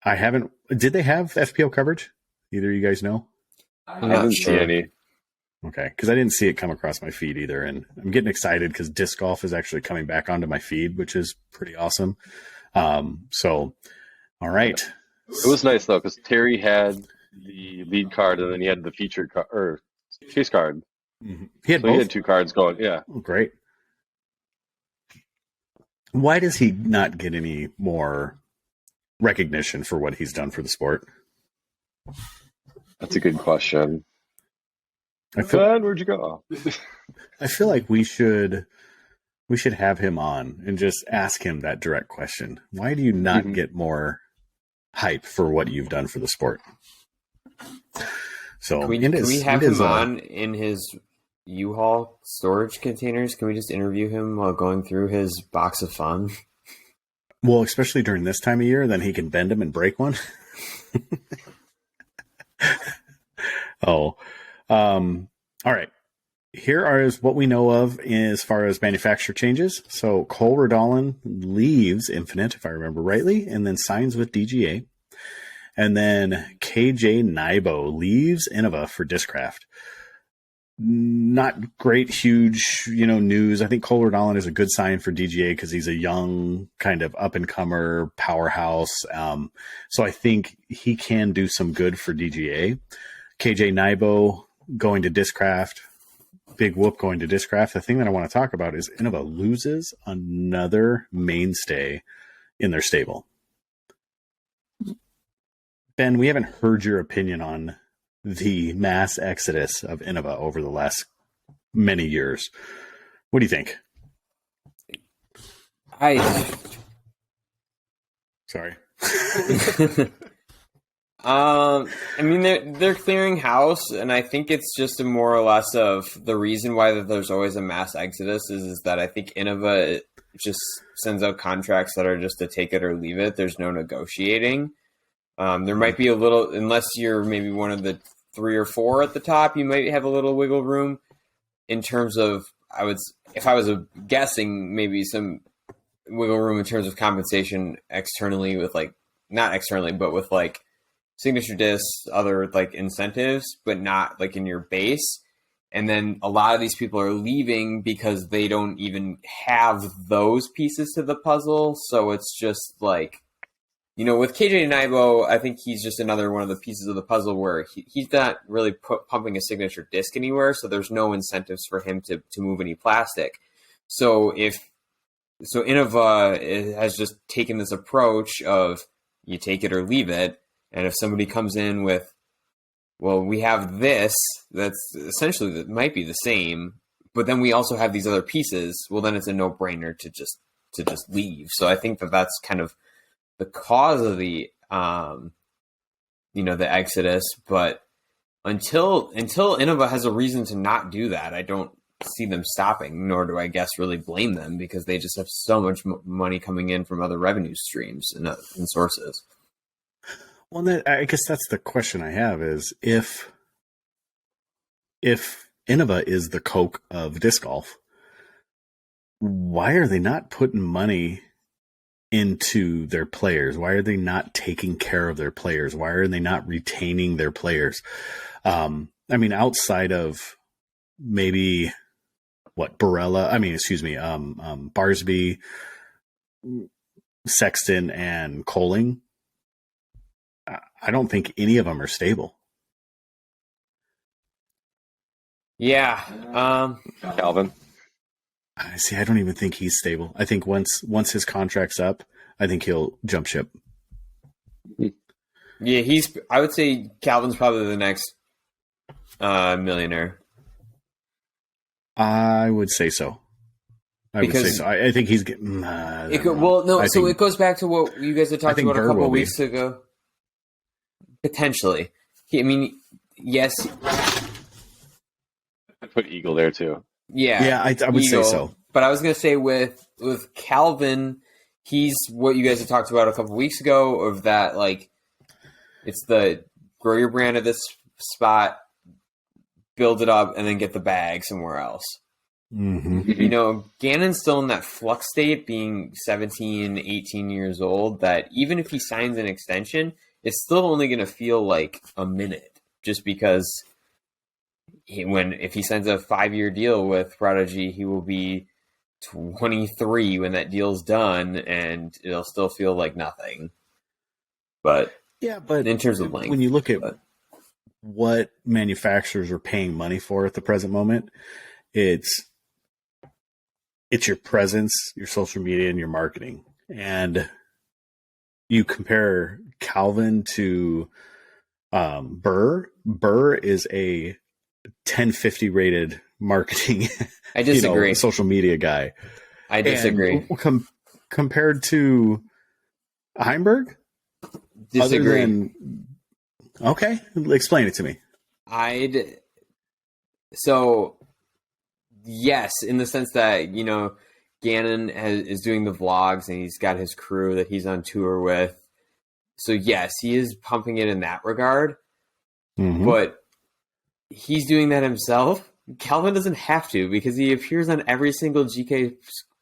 haven't. Did they have FPO coverage? Either of you guys know? I haven't seen any. Okay, because I didn't see it come across my feed either. And I'm getting excited because disc golf is actually coming back onto my feed, which is pretty awesome. So, all right. It was nice, though, because Terry had the lead card and then he had the featured card, or chase card. Mm-hmm. He had so both? He had two cards going, yeah. Oh, great. Why does he not get any more recognition for what he's done for the sport? That's a good question. Ben, where'd you go? I feel like we should have him on and just ask him that direct question. Why do you not get more hype for what you've done for the sport? So can we have him on in his U-Haul storage containers? Can we just interview him while going through his box of fun? Well, especially during this time of year, then he can bend them and break one. All right. Here is what we know of as far as manufacturer changes. So Cole Redolin leaves Infinite, if I remember rightly, and then signs with DGA. And then KJ Nybo leaves Innova for Discraft. Not great, huge, news. I think Cole Redolin is a good sign for DGA because he's a young, kind of up-and-comer powerhouse. So I think he can do some good for DGA. KJ Nybo going to Discraft. Big whoop going to Discraft. The thing that I want to talk about is Innova loses another mainstay in their stable. Ben, we haven't heard your opinion on the mass exodus of Innova over the last many years. What do you think? Sorry. I mean, they're clearing house, and I think it's just a more or less of the reason why that there's always a mass exodus is that I think Innova just sends out contracts that are just to take it or leave it. There's no negotiating. There might be a little, unless you're maybe one of the 3 or 4 at the top, you might have a little wiggle room in terms of, if I was guessing, maybe some wiggle room in terms of compensation externally with not externally, but with signature discs, other incentives, but not in your base. And then a lot of these people are leaving because they don't even have those pieces to the puzzle. So it's just with KJ Nybo, I think he's just another one of the pieces of the puzzle where he's not really pumping a signature disc anywhere. So there's no incentives for him to move any plastic. So Innova has just taken this approach of you take it or leave it. And if somebody comes in with, well, we have this, that's essentially that might be the same, but then we also have these other pieces. Well, then it's a no-brainer to just leave. So I think that's kind of the cause of the the exodus. But until Innova has a reason to not do that, I don't see them stopping. Nor do I guess really blame them because they just have so much money coming in from other revenue streams and sources. Well, I guess that's the question I have is if Innova is the Coke of disc golf, why are they not putting money into their players? Why are they not taking care of their players? Why are they not retaining their players? Outside of maybe Barsby, Sexton, and Coling, I don't think any of them are stable. Yeah. Calvin. I don't even think he's stable. I think once his contract's up, I think he'll jump ship. Yeah, I would say Calvin's probably the next millionaire. I would say so. I think he's getting. It goes back to what you guys had talked about a couple of weeks ago. Potentially. Yes. I put Eagle there too. Yeah. Yeah, I would say so. But I was going to say with with Calvin, he's what you guys had talked about a couple weeks ago of that, like, it's the grow your brand at this spot, build it up, and then get the bag somewhere else. Mm-hmm. You know, Gannon's still in that flux state, being 17, 18 years old, that even if he signs an extension, it's still only going to feel like a minute, just because if he signs a 5-year deal with Prodigy, he will be 23 when that deal's done, and it'll still feel like nothing. But yeah, but in terms of length, when you look at what manufacturers are paying money for at the present moment, it's your presence, your social media, and your marketing. And you compare Calvin to Burr. Burr is a 1050 rated marketing, I disagree. Social media guy. I disagree. Compared to Heimberg? Disagree. Okay, explain it to me. So yes, in the sense that, you know, Gannon is doing the vlogs and he's got his crew that he's on tour with. So yes, he is pumping it in that regard. Mm-hmm. But he's doing that himself. Calvin doesn't have to, because he appears on every single GK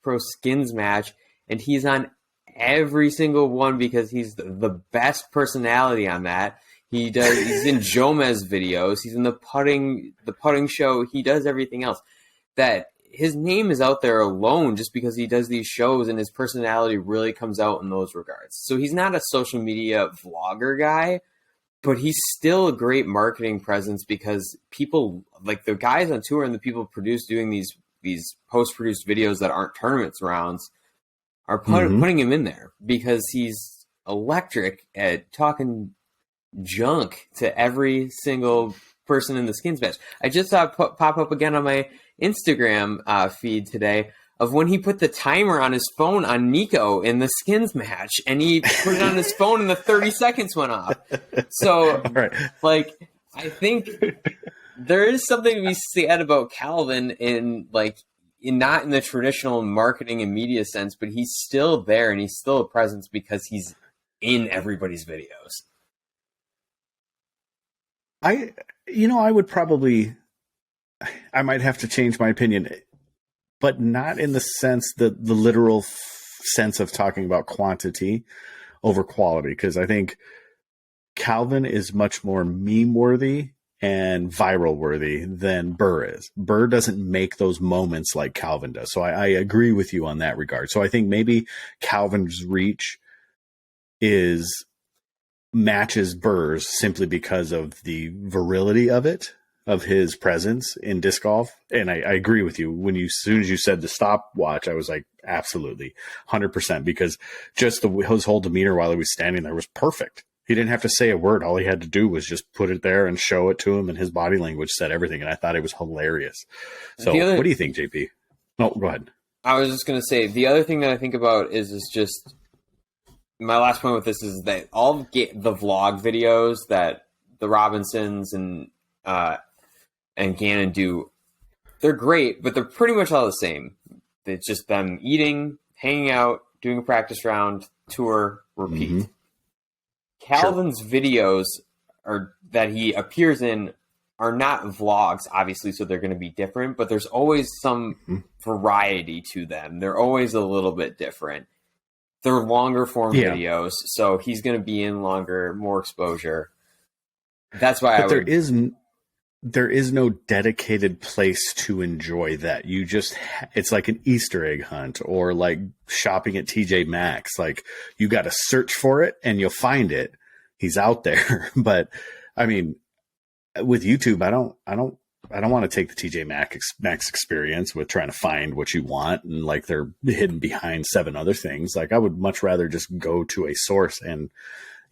Pro Skins match, and he's on every single one because he's the best personality on that. He's in Jomez videos. He's in the putting show. He does everything else. That his name is out there alone just because he does these shows, and his personality really comes out in those regards. So he's not a social media vlogger guy, but he's still a great marketing presence, because people like the guys on tour and the people doing these post-produced videos that aren't tournaments rounds are putting him in there, because he's electric at talking junk to every single person in the skins match. I just saw it pop up again on my Instagram feed today of when he put the timer on his phone on Nico in the skins match, and he put it on his phone and the 30 seconds went off. So, like, I think there is something to be said about Calvin not in the traditional marketing and media sense, but he's still there and he's still a presence because he's in everybody's videos. I might have to change my opinion, but not in the sense the literal sense of talking about quantity over quality, because I think Calvin is much more meme worthy and viral worthy than Burr is. Burr doesn't make those moments like Calvin does. So I agree with you on that regard. So I think maybe Calvin's reach matches Burr's simply because of the virility of it, of his presence in disc golf. And I agree with you. As soon as you said the stopwatch, I was like, absolutely 100%, because just his whole demeanor while he was standing there was perfect. He didn't have to say a word. All he had to do was just put it there and show it to him, and his body language said everything. And I thought it was hilarious. So what do you think, JP? No, go ahead. I was just going to say, the other thing that I think about is just, my last point with this is that all the vlog videos that the Robinsons and Gannon do, they're great, but they're pretty much all the same. It's just them eating, hanging out, doing a practice round, tour, repeat. Mm-hmm. Calvin's videos that he appears in are not vlogs, obviously, so they're going to be different, but there's always some variety to them. They're always a little bit different. They're longer form videos, so he's going to be in longer, more exposure. That's why there is no dedicated place to enjoy that. It's like an Easter egg hunt, or like shopping at TJ Maxx. Like, you got to search for it and you'll find it. He's out there. But I mean, with YouTube, I don't want to take the TJ Maxx experience with trying to find what you want and like they're hidden behind 7 other things. Like, I would much rather just go to a source and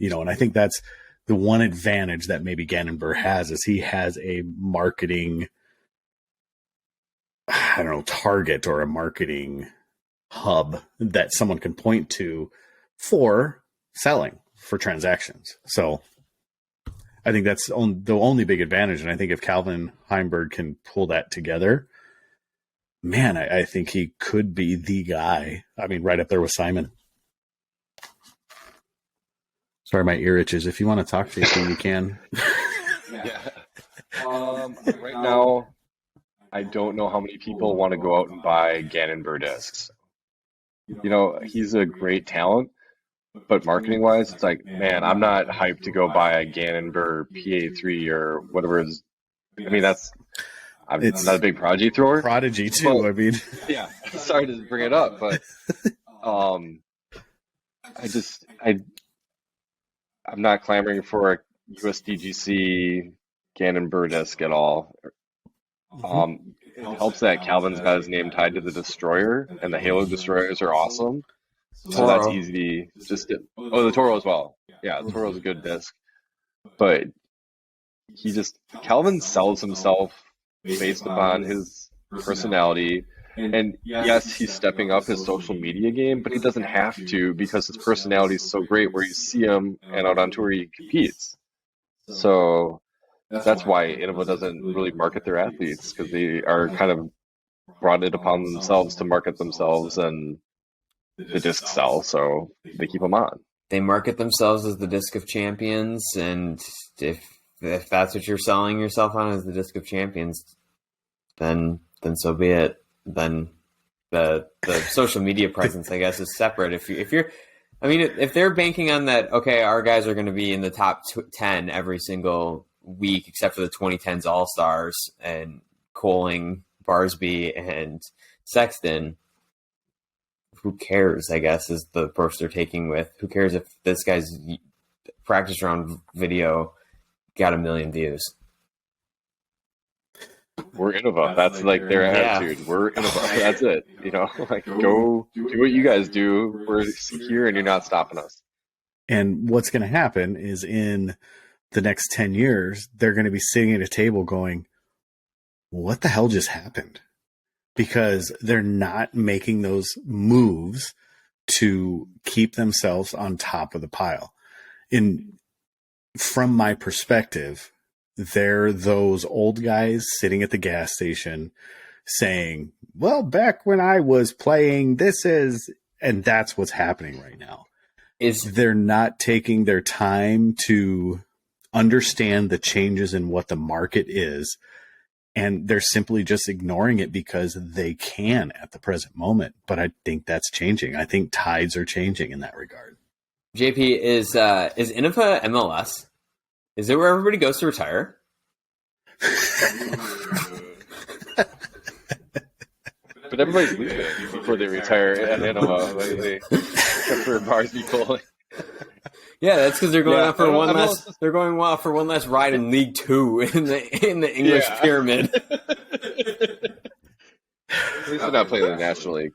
I think that's the one advantage that maybe Gannon Burr has, is he has a marketing, target or a marketing hub that someone can point to for selling, for transactions. So I think that's the only big advantage. And I think if Calvin Heimberg can pull that together, man, I think he could be the guy. I mean, right up there with Simon. Sorry, my ear itches. If you want to talk to me, you can. Yeah. Right now, I don't know how many people want to go out and buy Gannon Burr discs. You know, he's a great talent, but marketing wise, it's like, man, I'm not hyped to go buy a Gannon Burr PA3 or whatever is. I mean, I'm not a big Prodigy thrower. Prodigy too. But, I mean, yeah. Sorry to bring it up, but I'm not clamoring for a USDGC Gannon Burr disc at all. It helps that Calvin's got his name tied to the Destroyer, and the Halo Destroyers are awesome. So that's easy. The Toro as well. Yeah, the Toro's a good disc. But Calvin sells himself based upon his personality. And yes, he's stepping up his social media game, but he doesn't have to because his personality is so great where you see him and out on tour he competes. So that's why Innova doesn't really market their athletes, because they are kind of brought it upon themselves to market themselves, and the discs sell, so they keep them on. They market themselves as the Disc of Champions, and if that's what you're selling yourself on as the Disc of Champions, then so be it. Then the social media presence, I guess, is separate. If they're banking on that, okay, our guys are going to be in the top 10 every single week, except for the 2010s All-Stars and Coling, Barsby, and Sexton. Who cares, I guess, is the approach they're taking with. Who cares if this guy's practice round video got 1 million views? We're Innova. That's like their attitude. We're Innova. That's it. You know, like, go do what you guys do. We're here and you're not stopping us. And what's going to happen is in the next 10 years, they're going to be sitting at a table going, what the hell just happened? Because they're not making those moves to keep themselves on top of the pile. From my perspective, they're those old guys sitting at the gas station saying, well, back when I was playing, and that's what's happening right now. They're not taking their time to understand the changes in what the market is. And they're simply just ignoring it because they can at the present moment. But I think that's changing. I think tides are changing in that regard. JP, is Innova MLS? Is it where everybody goes to retire? But everybody's leaving before they retire at Innova lately, except for Barsby Coling. Yeah, that's because they're going out for one last. They're going out for one last ride in League Two in the English pyramid. At least they're not playing in the National League.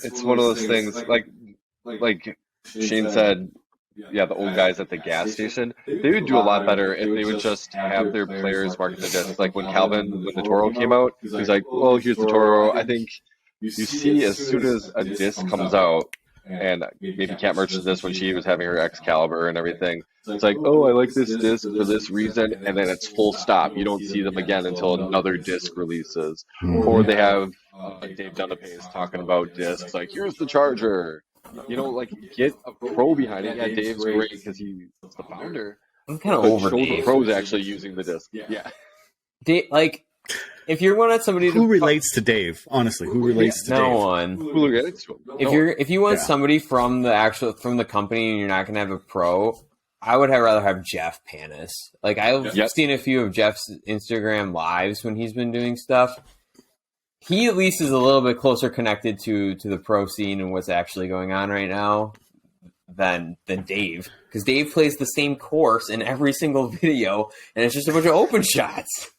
It's one of those things. Like Shane said, the old guys at the gas station, they would do a lot better if they would just have their players market the disc. Like when the Toro came out, he's like, well, here's the Toro. I think you see as soon as a disc comes out, and maybe Cat merchants this when she was having her Excalibur and everything. It's like, oh, I like this disc for this reason, and then it's full stop. You don't see them again until another disc releases. Or they have Dave Dunapace talking about discs, like, here's the Charger. You know, like, get a pro behind it. Yeah, Dave's great because he's the founder. I'm kind of over show Dave. the pros actually using the disc. Yeah. Dave, like, if you're one of somebody who relates to Dave, honestly, who relates to Dave? No one. If you want somebody from the company and you're not going to have a pro, I would rather have Jeff Panis. Like, I've seen a few of Jeff's Instagram lives when he's been doing stuff. He at least is a little bit closer connected to the pro scene and what's actually going on right now than Dave, because Dave plays the same course in every single video, and it's just a bunch of open shots.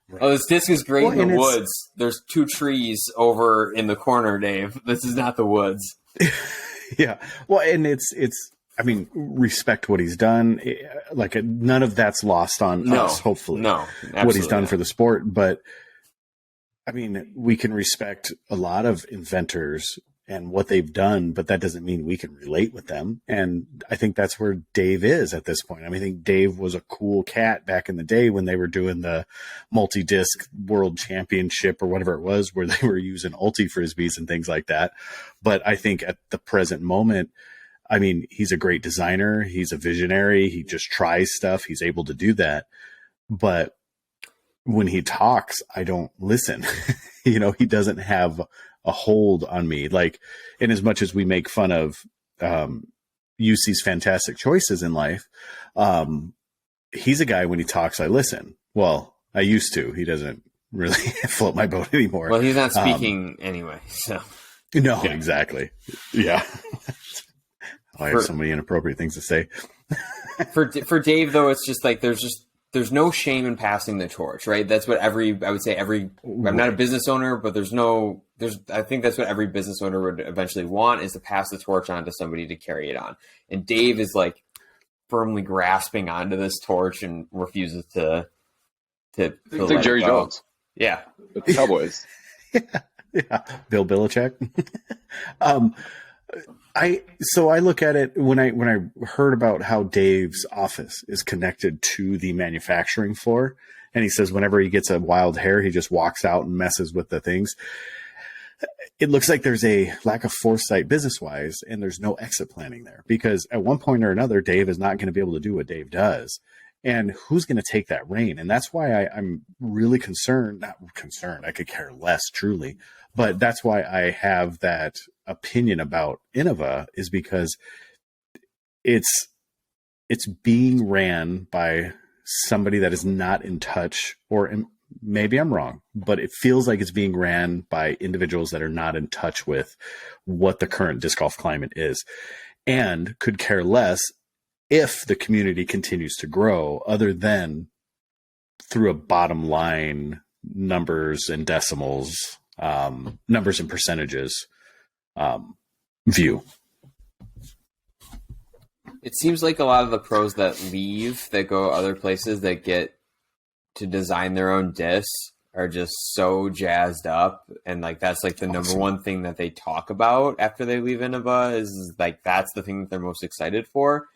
Right. Oh, this disc is great in the woods. There's 2 trees over in the corner, Dave. This is not the woods. Yeah. Well, and it's. I mean, respect what he's done. Like, none of that's lost on us. Hopefully, what he's done for the sport. But I mean, we can respect a lot of inventors and what they've done, but that doesn't mean we can relate with them. And I think that's where Dave is at this point. I mean, I think Dave was a cool cat back in the day when they were doing the multi-disc world championship or whatever it was, where they were using ulti frisbees and things like that. But I think at the present moment, I mean, he's a great designer. He's a visionary. He just tries stuff. He's able to do that. But when he talks, I don't listen. You know, he doesn't have a hold on me. Like, in as much as we make fun of UC's fantastic choices in life, he's a guy, when he talks, I listen. Well, I used to. He doesn't really float my boat anymore. Well, he's not speaking anyway, so. No, yeah. Exactly. Yeah. I have so many inappropriate things to say. for Dave, though, it's just like there's no shame in passing the torch, right? That's what I'm not a business owner, but I think that's what every business owner would eventually want, is to pass the torch on to somebody to carry it on. And Dave is like firmly grasping onto this torch and refuses to it's like Jerry Jones. Yeah. With the Cowboys. Yeah. Bill Belichick. I look at it when I heard about how Dave's office is connected to the manufacturing floor, and he says whenever he gets a wild hair, he just walks out and messes with the things. It looks like there's a lack of foresight business wise, and there's no exit planning there, because at one point or another, Dave is not going to be able to do what Dave does. And who's going to take that reign? And that's why I'm really concerned. Not concerned. I could care less, truly. But that's why I have that opinion about Innova, is because it's being ran by somebody that is not in touch, or maybe I'm wrong, but it feels like it's being ran by individuals that are not in touch with what the current disc golf climate is, and could care less if the community continues to grow, other than through a bottom line numbers and decimals, numbers and percentages view. It seems like a lot of the pros that leave, that go other places, that get to design their own discs, are just so jazzed up, and like that's like the number one thing that they talk about after they leave Innova, is like that's the thing that they're most excited for.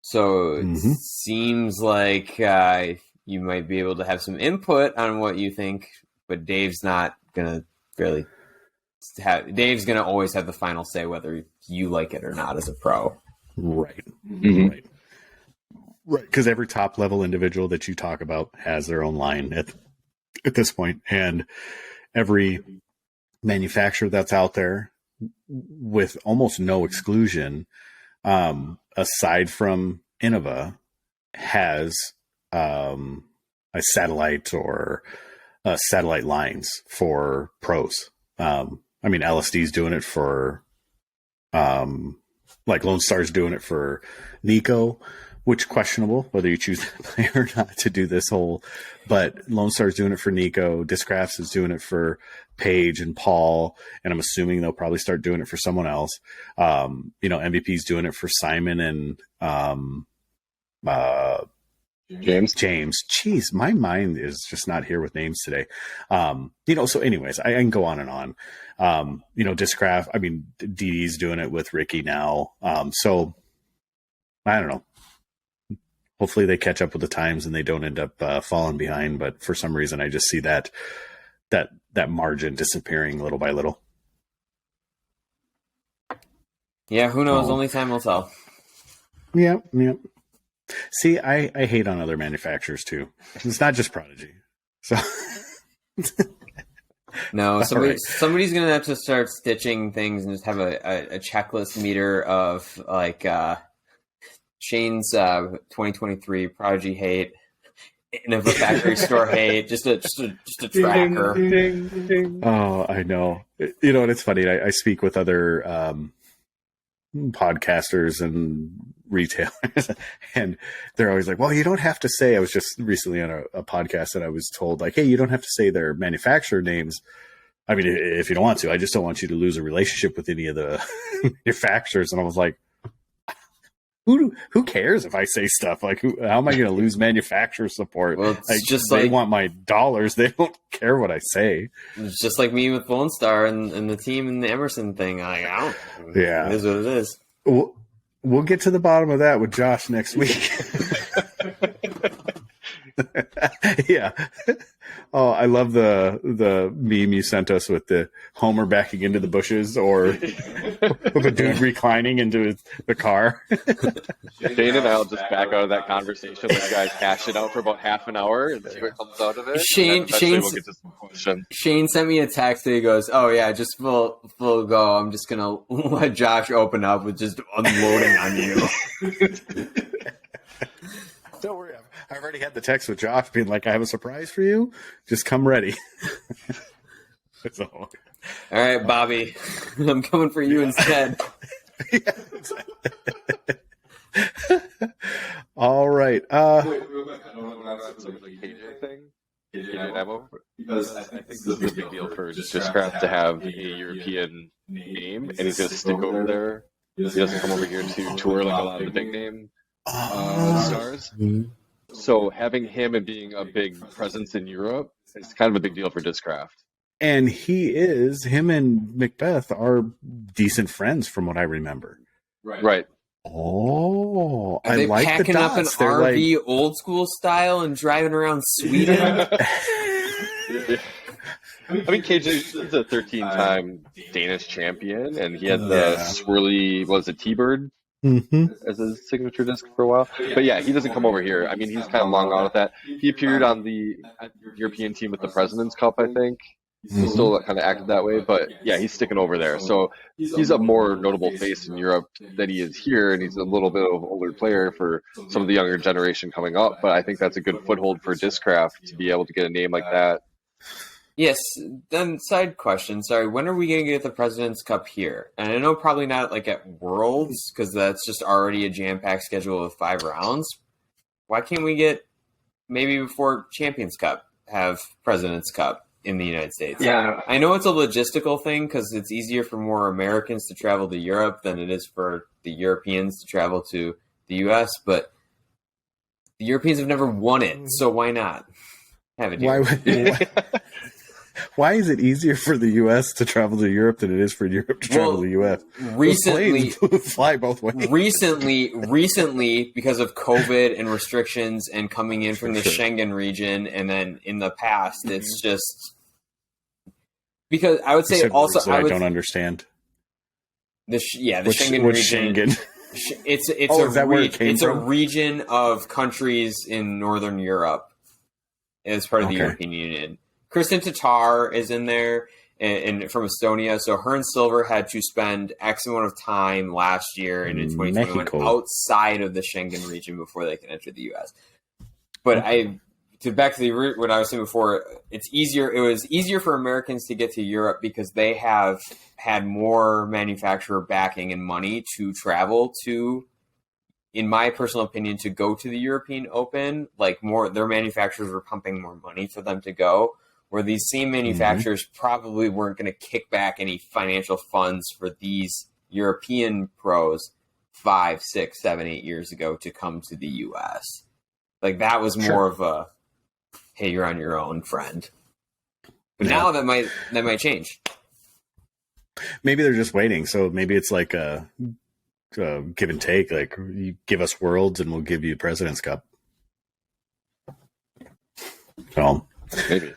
So it seems like you might be able to have some input on what you think, but Dave's not gonna really have. Dave's gonna always have the final say whether you like it or not as a pro. Right. Right. Because every top level individual that you talk about has their own line at this point, and every manufacturer that's out there, with almost no exclusion, aside from Innova, has a satellite or satellite lines for pros. I mean, LSD's doing it for, like Lone Star's doing it for Nico, which questionable whether you choose that player or not to do this whole, but Lone Star's doing it for Nico. Discrafts is doing it for Paige and Paul, and I'm assuming they'll probably start doing it for someone else. MVP's doing it for Simon and James. Jeez, my mind is just not here with names today. So anyways, I can go on and on. Discraft, I mean, DD's doing it with Ricky now. So I don't know. Hopefully they catch up with the times and they don't end up falling behind. But for some reason, I just see that margin disappearing little by little. Yeah, who knows? Only time will tell. Yeah. See, I hate on other manufacturers too. It's not just Prodigy. So no, somebody's gonna have to start stitching things and just have a checklist meter of like Shane's 2023 Prodigy hate, Innova factory store hate, just a tracker. Ding, ding, ding. Oh, I know. And it's funny. I speak with other podcasters and retailers, and they're always like, well, you don't have to say. I was just recently on a podcast and I was told, like, hey, you don't have to say their manufacturer names. I mean, if you don't want to, I just don't want you to lose a relationship with any of the manufacturers. And I was like, Who cares if I say stuff like how am I going to lose manufacturer support? Well, it's like, just they like want my dollars. They don't care what I say. it's just like me with Lone Star and the team and the Emerson thing. I don't. Yeah. It is what it is. We'll get to the bottom of that with Josh next week. Yeah. Oh, I love the meme you sent us with the Homer backing into the bushes or with a dude reclining into the car. Shane and I'll just back out of that conversation. Let you guys hash it out for about half an hour and see what comes out of it. We'll get to some questions. Shane sent me a text and he goes, "Oh yeah, just full go. I'm just gonna let Josh open up with just unloading on you." Don't worry, I've already had the text with Josh being like, "I have a surprise for you. Just come ready." So, all right, Bobby, I'm coming for you instead. All right. Because I think this is a big deal for Discraft to have a European name, and he's going to stick over there. He doesn't come over here to tour like a lot of the big name stars. So having him and being a big presence in Europe is kind of a big deal for Discraft. And him and McBeth are decent friends from what I remember. Right. Oh, Are they like packing the up an dots. They're RV old school style and driving around Sweden? I mean, KJ is a 13-time Danish champion, and he had the swirly, T-Bird as his signature disc for a while. But yeah, he doesn't come over here. I mean, he's kind of long out of that. He appeared on the European team with the President's Cup, I think. He's still kind of active that way, but yeah, he's sticking over there. So he's a more notable face in Europe than he is here, and he's a little bit of an older player for some of the younger generation coming up. But I think that's a good foothold for Discraft to be able to get a name like that. Yes. Then side question. Sorry, when are we going to get the President's Cup here? And I know probably not like at Worlds because that's just already a jam-packed schedule of 5 rounds. Why can't we get maybe before Champions Cup have President's Cup in the United States? Yeah, I know it's a logistical thing because it's easier for more Americans to travel to Europe than it is for the Europeans to travel to the U.S., but the Europeans have never won it, so why not have it here? Why is it easier for the U.S. to travel to Europe than it is for Europe to travel to the U.S.? Recently, fly both ways. Recently, because of COVID and restrictions and coming in from the Schengen region, and then in the past, it's just because I would say also I don't understand. The Schengen region. Schengen? It's a region of countries in Northern Europe as part of the European Union. Kristen Tatar is in there and from Estonia. So her and Silver had to spend X amount of time last year and in 2021 outside of the Schengen region before they can enter the U.S. But back to the root, what I was saying before, it was easier for Americans to get to Europe because they have had more manufacturer backing and money to travel to, in my personal opinion, to go to the European Open. Like their manufacturers were pumping more money for them to go, where these same manufacturers probably weren't going to kick back any financial funds for these European pros 5, 6, 7, 8 years ago to come to the U.S. Like that was more of a, hey, you're on your own, friend. But now that might change. Maybe they're just waiting. So maybe it's like a give and take. Like you give us Worlds and we'll give you President's Cup. So maybe.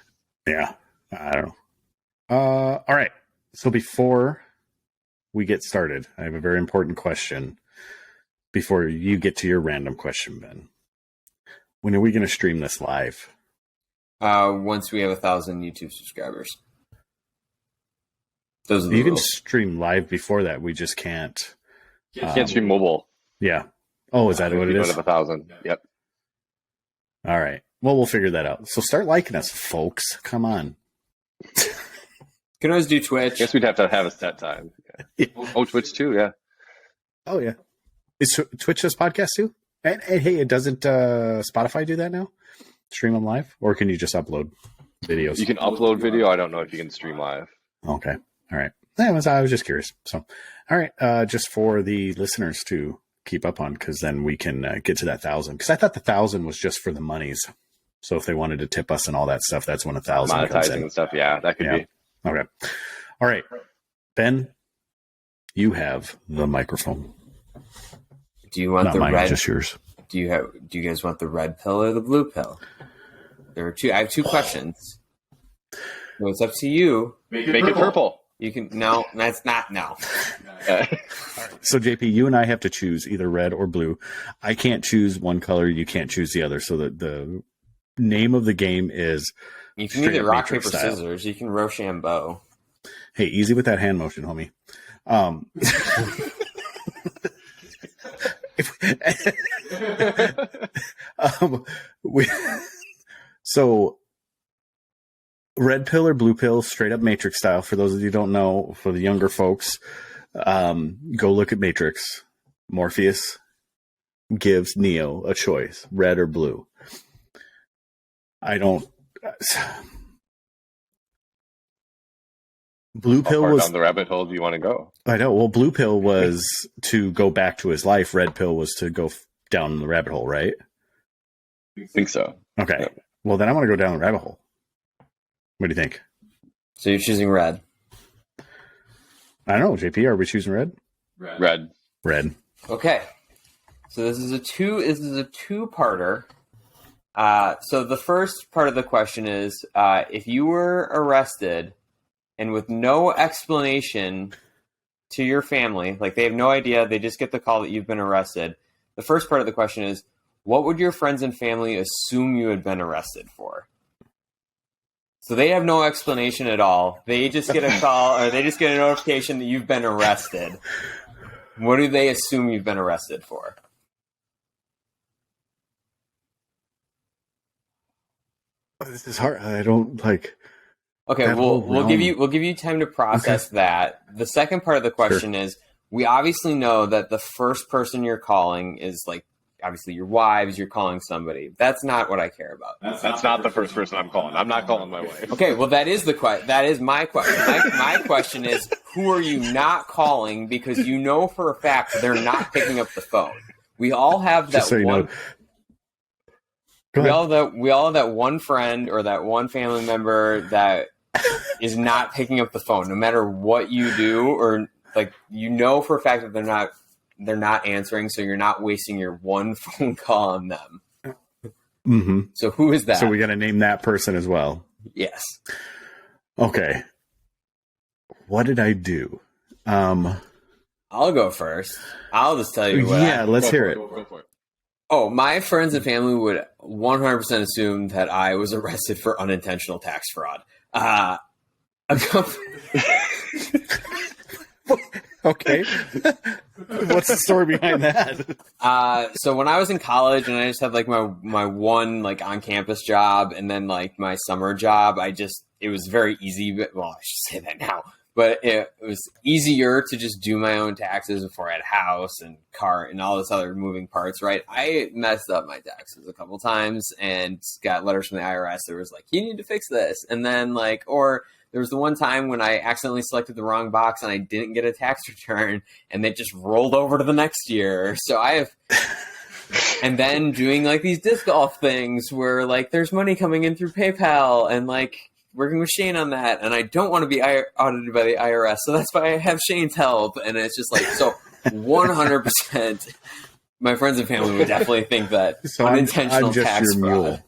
Yeah, I don't know. All right. So before we get started, I have a very important question. Before you get to your random question, Ben, when are we going to stream this live? Once we have 1,000 YouTube subscribers. Those are the you rules. Can stream live before that. We just can't. You can't stream mobile. Yeah. Oh, is that what it is? 1,000. Yep. All right. Well, we'll figure that out. So start liking us, folks. Come on. Can always do Twitch. I guess we'd have to have a set time. Yeah. Oh, Twitch too, yeah. Oh, yeah. Is Twitch this podcast too? And hey, it doesn't Spotify do that now? Stream them live? Or can you just upload videos? You can upload video. I don't know if you can stream live. Okay. All right. I was just curious. So, all right. Just for the listeners to keep up on, because then we can get to that 1,000. Because I thought the 1,000 was just for the monies. So if they wanted to tip us and all that stuff, that's when 1,000 comes in. Monetizing and stuff. Yeah, that could be. Okay. All right. Ben, you have the microphone. Do you want Not the mine, red? just yours. Do you guys want the red pill or the blue pill? There are two. I have two questions. No, it's up to you. Make it purple. You can no. That's not no. So JP, you and I have to choose either red or blue. I can't choose one color. You can't choose the other. So the name of the game is You can straight either up rock Matrix paper style. scissors. You can Rochambeau. Hey, easy with that hand motion, homie. So red pill or blue pill, straight up Matrix style. For those of you who don't know, for the younger folks, go look at Matrix. Morpheus gives Neo a choice, red or blue. Blue How pill far was down the rabbit hole do you want to go? I know. Well, blue pill was to go back to his life. Red pill was to go down the rabbit hole, right? I think so. Okay. Yeah. Well, then I want to go down the rabbit hole. What do you think? So you're choosing red. I don't know. JP, are we choosing red? Red. Red. Okay. So this is a two-parter. So the first part of the question is, if you were arrested and with no explanation to your family, like they have no idea, they just get the call that you've been arrested. The first part of the question is, what would your friends and family assume you had been arrested for? So they have no explanation at all. They just get a call or they just get a notification that you've been arrested. What do they assume you've been arrested for? This is hard. I don't like. Okay, that whole we'll give you time to process that. The second part of the question is, we obviously know that the first person you're calling is like obviously your wives. You're calling somebody. That's not what I care about. That's not the first person I'm calling. I'm not calling my wife. Okay, well that is that is my question. My question is, who are you not calling because you know for a fact they're not picking up the phone? We all have that Just so you one. know. Go ahead. We all have that one friend or that one family member that is not picking up the phone, no matter what you do, or like you know for a fact that they're not answering, so you're not wasting your one phone call on them. Mm-hmm. So who is that? So we got to name that person as well. Yes. Okay. What did I do? I'll go first. I'll just tell you what. Yeah, let's hear it. Go for it. Oh, my friends and family would 100% assume that I was arrested for unintentional tax fraud. Okay. What's the story behind that? So when I was in college and I just had like my one like on campus job and then like my summer job, it was very easy. But, well, I should say that now, but it was easier to just do my own taxes before I had a house and car and all this other moving parts. Right. I messed up my taxes a couple times and got letters from the IRS. There was like, you need to fix this. And then like, or there was the one time when I accidentally selected the wrong box and I didn't get a tax return and they just rolled over to the next year. So and then doing like these disc golf things where like there's money coming in through PayPal and like working with Shane on that. And I don't want to be audited by the IRS. So that's why I have Shane's help. And it's just like, so 100% my friends and family would definitely think that unintentional I'm just tax your fraud. mule.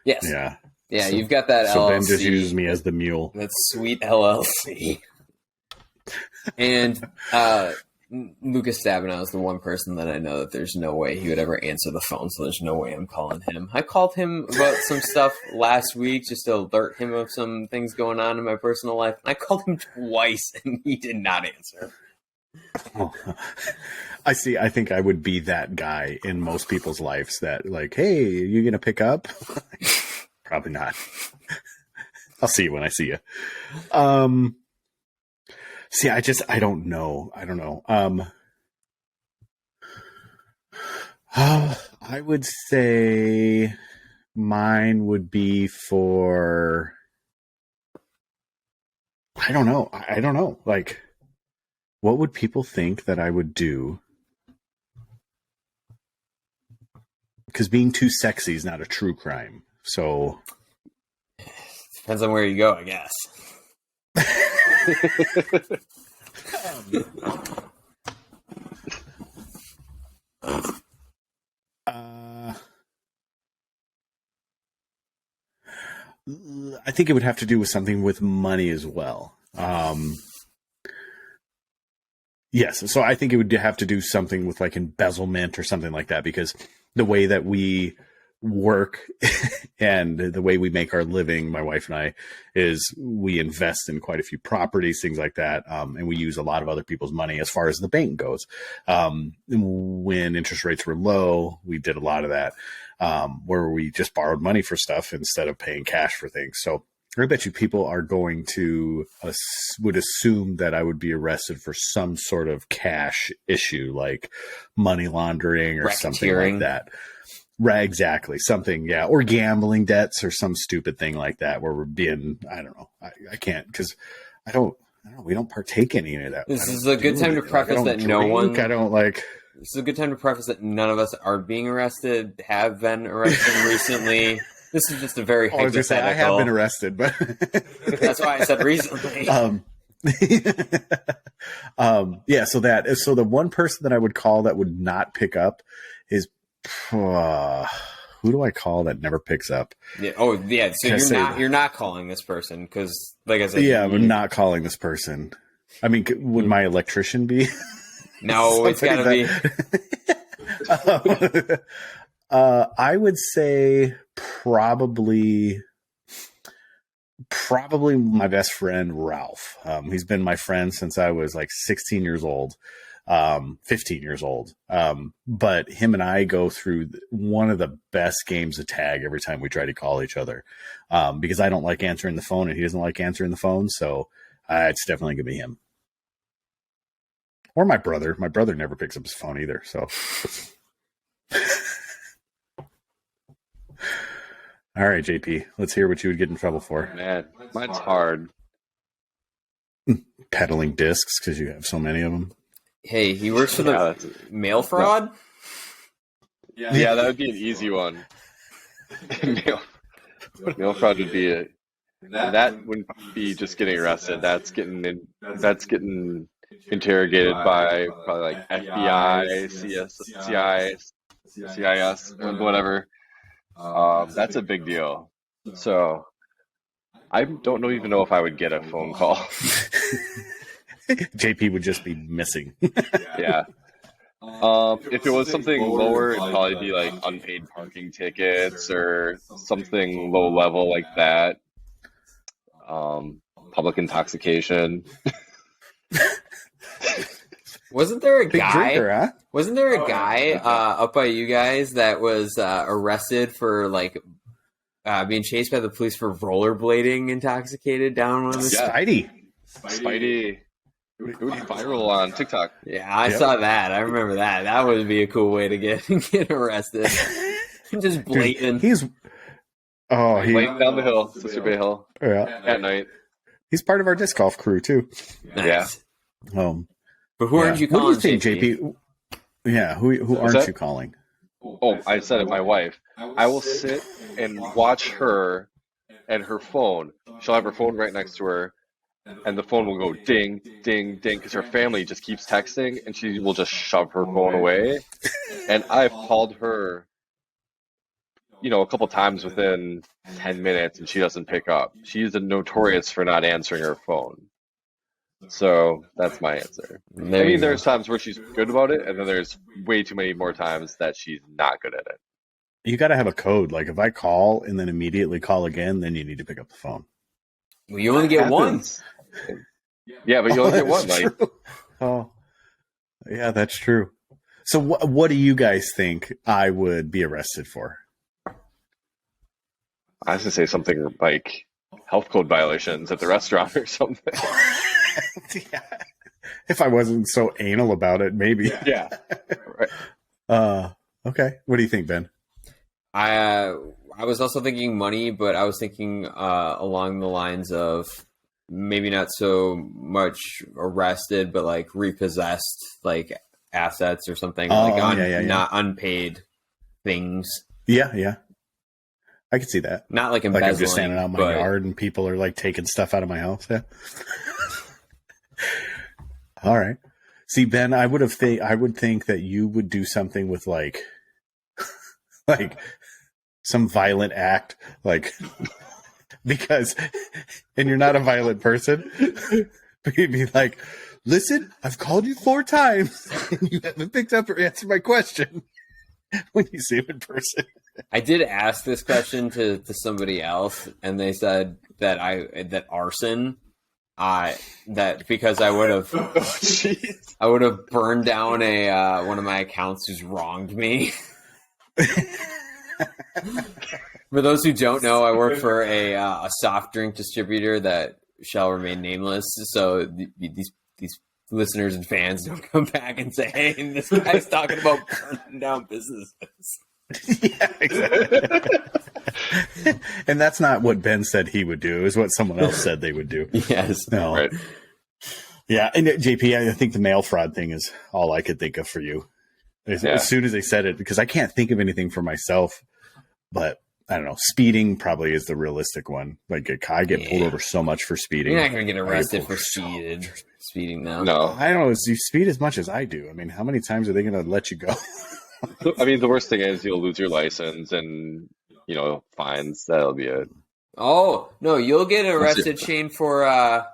Yes. Yeah. Yeah, So- you've got that So LLC. Ben just uses me as the mule. That's sweet LLC. And Lucas Stabenow is the one person that I know that there's no way he would ever answer the phone, so there's no way I'm calling him. I called him about some stuff last week just to alert him of some things going on in my personal life. I called him twice, and he did not answer. Oh. I see. I think I would be that guy in most people's lives that like, hey, are you going to pick up? Probably not. I'll see you when I see you. See, I don't know. I would say mine would be for, I don't know. Like, what would people think that I would do because being too sexy is not a true crime. So Depends on where you go, I guess. I think it would have to do with something with money as well. Yes, so I think it would have to do something with like embezzlement or something like that, because the way that we work and the way we make our living, my wife and I, is we invest in quite a few properties, things like that, and we use a lot of other people's money as far as the bank goes. When interest rates were low, we did a lot of that, where we just borrowed money for stuff instead of paying cash for things. So I bet you people are going to would assume that I would be arrested for some sort of cash issue, like money laundering or something like that. Right, exactly. Something, yeah, or gambling debts or some stupid thing like that, where we're being, I don't know, I can't, because I don't know, we don't partake in any of that. This is a good time to preface that no one. I don't like. This is a good time to preface that none of us are being arrested, have been arrested recently. This is just a very hypothetical. I have been arrested, but that's why I said recently. Yeah. So the one person that I would call that would not pick up is, who do I call that never picks up? Yeah. Oh, yeah. So you're not calling this person because, like I said, yeah, I'm not calling this person. I mean, would my electrician be? No, it's got to be. I would say probably my best friend, Ralph. He's been my friend since I was like 16 years old, 15 years old. But him and I go through one of the best games of tag every time we try to call each other, because I don't like answering the phone and he doesn't like answering the phone. So it's definitely going to be him. Or my brother. My brother never picks up his phone either. So, all right, JP, let's hear what you would get in trouble for. Man, mine's hard. Peddling discs because you have so many of them. Hey, he works for the mail fraud? Yeah, that would be an easy one. Mail fraud would be it. That wouldn't be just getting arrested. That's getting interrogated by probably like FBI, CIS, whatever. That's a big deal. So I don't even know if I would get a phone call. JP would just be missing. Yeah. If it was something lower, it'd probably be like unpaid parking tickets or something low level like that. Public intoxication. Wasn't there a guy? Drinker, huh? Wasn't there a guy up by you guys that was arrested for like being chased by the police for rollerblading intoxicated down one of the Spidey. It would be viral on TikTok. Yeah, I saw that. I remember that. That would be a cool way to get arrested. Just blatant. Dude, blatant down the hill, Sister Bay Hill, at night. He's part of our disc golf crew too. Nice. Yeah. But who aren't you calling? What do you think, JP? Yeah, who aren't you calling? Oh, I said it. My wife. I will sit and watch her and her phone. She'll have her phone right next to her, and the phone will go ding, ding, ding, because her family just keeps texting, and she will just shove her phone away. And I've called her, a couple times within 10 minutes, and she doesn't pick up. She's notorious for not answering her phone. So that's my answer. There's times where she's good about it, and then there's way too many more times that she's not good at it. You got to have a code. Like if I call and then immediately call again, then you need to pick up the phone. Well, you only get one. Yeah, but you only get one. Like, oh, yeah, that's true. So what do you guys think I would be arrested for? I was gonna say something like health code violations at the restaurant or something. Yeah. If I wasn't so anal about it, maybe. Yeah. Right. Okay. What do you think, Ben? I was also thinking money, but I was thinking along the lines of maybe not so much arrested, but like repossessed, like assets or something, not unpaid. things. Yeah. I could see that. Not like Like embezzling. I'm just standing out in my yard and people are like taking stuff out of my house. Yeah. All right. See, Ben, I would think that you would do something with like some violent act, like because, and you're not a violent person. But you'd be like, listen, I've called you 4 times and you haven't picked up or answered my question when you see him in person. I did ask this question to somebody else, and they said that arson, that because I would have burned down one of my accounts who's wronged me. For those who don't know, I work for a soft drink distributor that shall remain nameless. So these listeners and fans don't come back and say, "Hey, this guy's talking about burning down businesses." Yeah, exactly. And that's not what Ben said he would do. It was what someone else said they would do. Yes. No. Right. Yeah, and JP, I think the mail fraud thing is all I could think of for you. As soon as they said it, because I can't think of anything for myself, but I don't know. Speeding probably is the realistic one. Like I get pulled over so much for speeding. You're not going to get arrested for speeding now. No. I don't know. You speed as much as I do. I mean, how many times are they going to let you go? I mean, the worst thing is you'll lose your license and, fines. That'll be it. Oh, no, you'll get arrested, Shane, for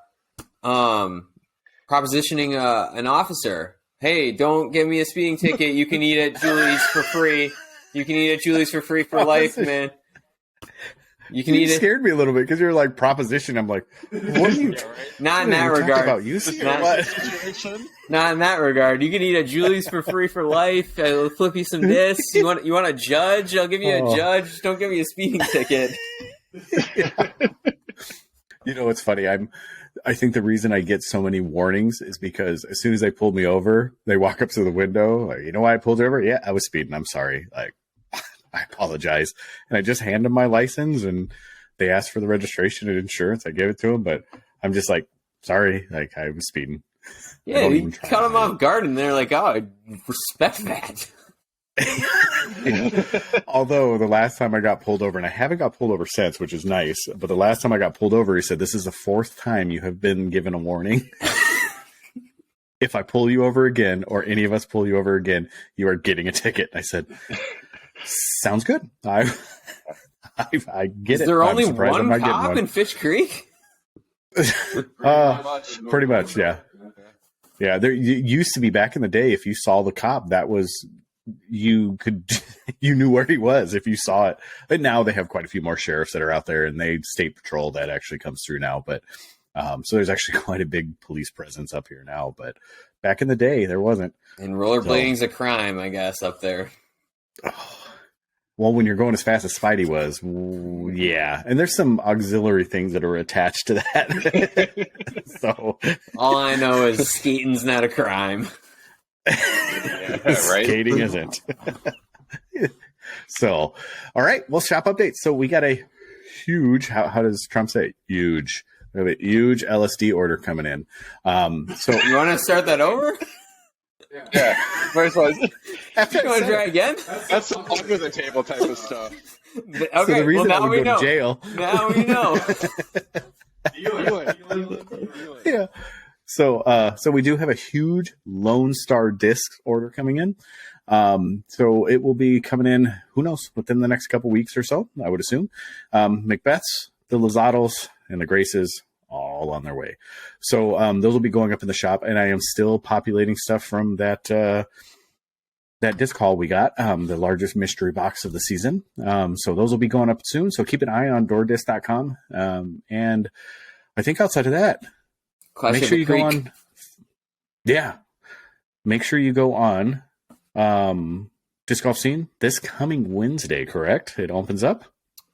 propositioning an officer. Hey, don't give me a speeding ticket. You can eat at Julie's for free. You can eat at Julie's for free for life, man. You can eat it. Scared me a little bit because you're like proposition. I'm like, what are you? Not in that regard. About you? Not in that regard. You can eat at Julie's for free for life. I'll flip you some discs. You want a judge? I'll give you a judge. Just don't give me a speeding ticket. You know what's funny? I think the reason I get so many warnings is because as soon as they pulled me over, they walk up to the window. Like, you know why I pulled you over? Yeah, I was speeding. I'm sorry. Like, I apologize. And I just hand them my license and they asked for the registration and insurance. I gave it to them, but I'm just like, sorry. Like, I was speeding. Yeah, you cut them off guard and they're like, oh, I respect that. Although the last time I got pulled over, and I haven't got pulled over since, which is nice, but the last time I got pulled over, he said, this is the 4th time you have been given a warning. If I pull you over again, or any of us pull you over again, you are getting a ticket. I said, sounds good. I get it. Is there only one cop in Fish Creek? Pretty much, yeah. Yeah, there used to be back in the day, if you saw the cop, that was... you knew where he was if you saw it. But now they have quite a few more sheriffs that are out there, and they state patrol that actually comes through now. But so there's actually quite a big police presence up here now. But back in the day, there wasn't. And rollerblading's a crime, I guess, up there. Well, when you're going as fast as Spidey was, yeah. And there's some auxiliary things that are attached to that. So all I know is skating's not a crime. Yeah, right? Skating isn't. So, all right. Well, shop updates. So we got a huge, how does Trump say? Huge. We have a huge LSD order coming in. So you want to start that over? Yeah. First of all, you want to try again? That's some under the table type of stuff. Okay, so the reason now I would we go know. to jail. Now we know. Yeah. So we do have a huge Lone Star disc order coming in. So it will be coming in, who knows, within the next couple weeks or so, I would assume. McBeth's, the Lozatos, and the Graces, all on their way. So those will be going up in the shop, and I am still populating stuff from that disc haul we got, the largest mystery box of the season. So those will be going up soon. So keep an eye on doordisc.com. And I think outside of that, make sure you go on. Yeah. Make sure you go on Disc Golf Scene this coming Wednesday, correct? It opens up?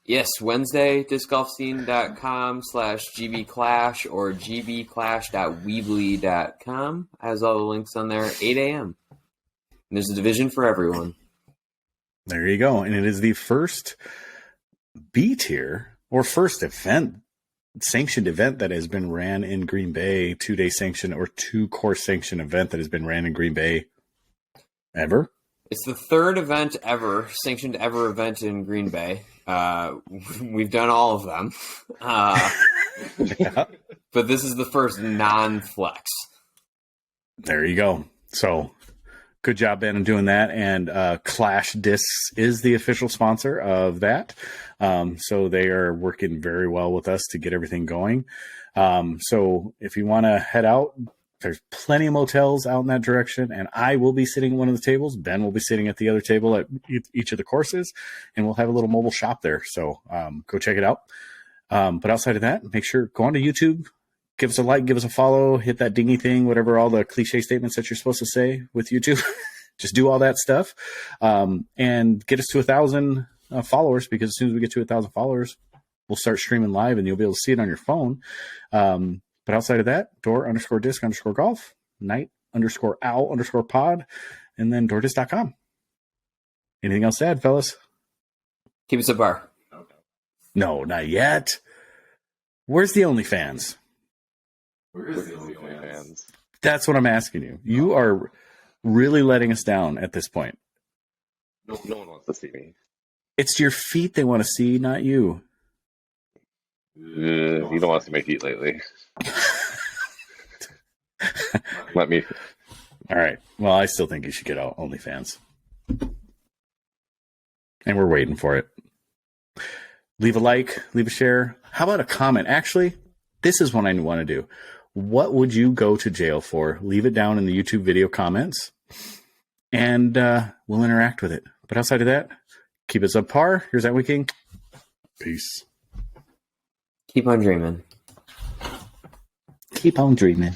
Yes, Wednesday, discgolfscene.com/gbclash or gbclash.weebly.com has all the links on there, 8 a.m. And there's a division for everyone. There you go. And it is the first B tier or first sanctioned event that has been ran in Green Bay, 2-day sanction or 2-course sanction event that has been ran in Green Bay ever. It's the third event ever, sanctioned ever event in Green Bay. We've done all of them. Yeah. But this is the first non-flex. There you go. So good job, Ben, in doing that. And Clash Discs is the official sponsor of that. So they are working very well with us to get everything going. So if you want to head out, there's plenty of motels out in that direction. And I will be sitting at one of the tables. Ben will be sitting at the other table at each of the courses. And we'll have a little mobile shop there. So go check it out. But outside of that, make sure go on to YouTube. Give us a like, give us a follow, hit that dingy thing, whatever all the cliche statements that you're supposed to say with YouTube. Just do all that stuff and get us to 1,000 followers, because as soon as we get to 1,000 followers, we'll start streaming live and you'll be able to see it on your phone. But outside of that, door_disc_golf, night_owl_pod, and then doordisc.com. Anything else to add, fellas? Keep it subpar. No, not yet. Where's the OnlyFans? Where's the OnlyFans? That's what I'm asking you. You are really letting us down at this point. No one wants to see me. It's your feet they want to see, not you. You don't want to see my feet lately. Let me. All right. Well, I still think you should get out OnlyFans. And we're waiting for it. Leave a like, leave a share. How about a comment? Actually, this is what I want to do. What would you go to jail for? Leave it down in the YouTube video comments, and we'll interact with it. But outside of that, keep it subpar. Here's that weekend. Peace. Keep on dreaming. Keep on dreaming.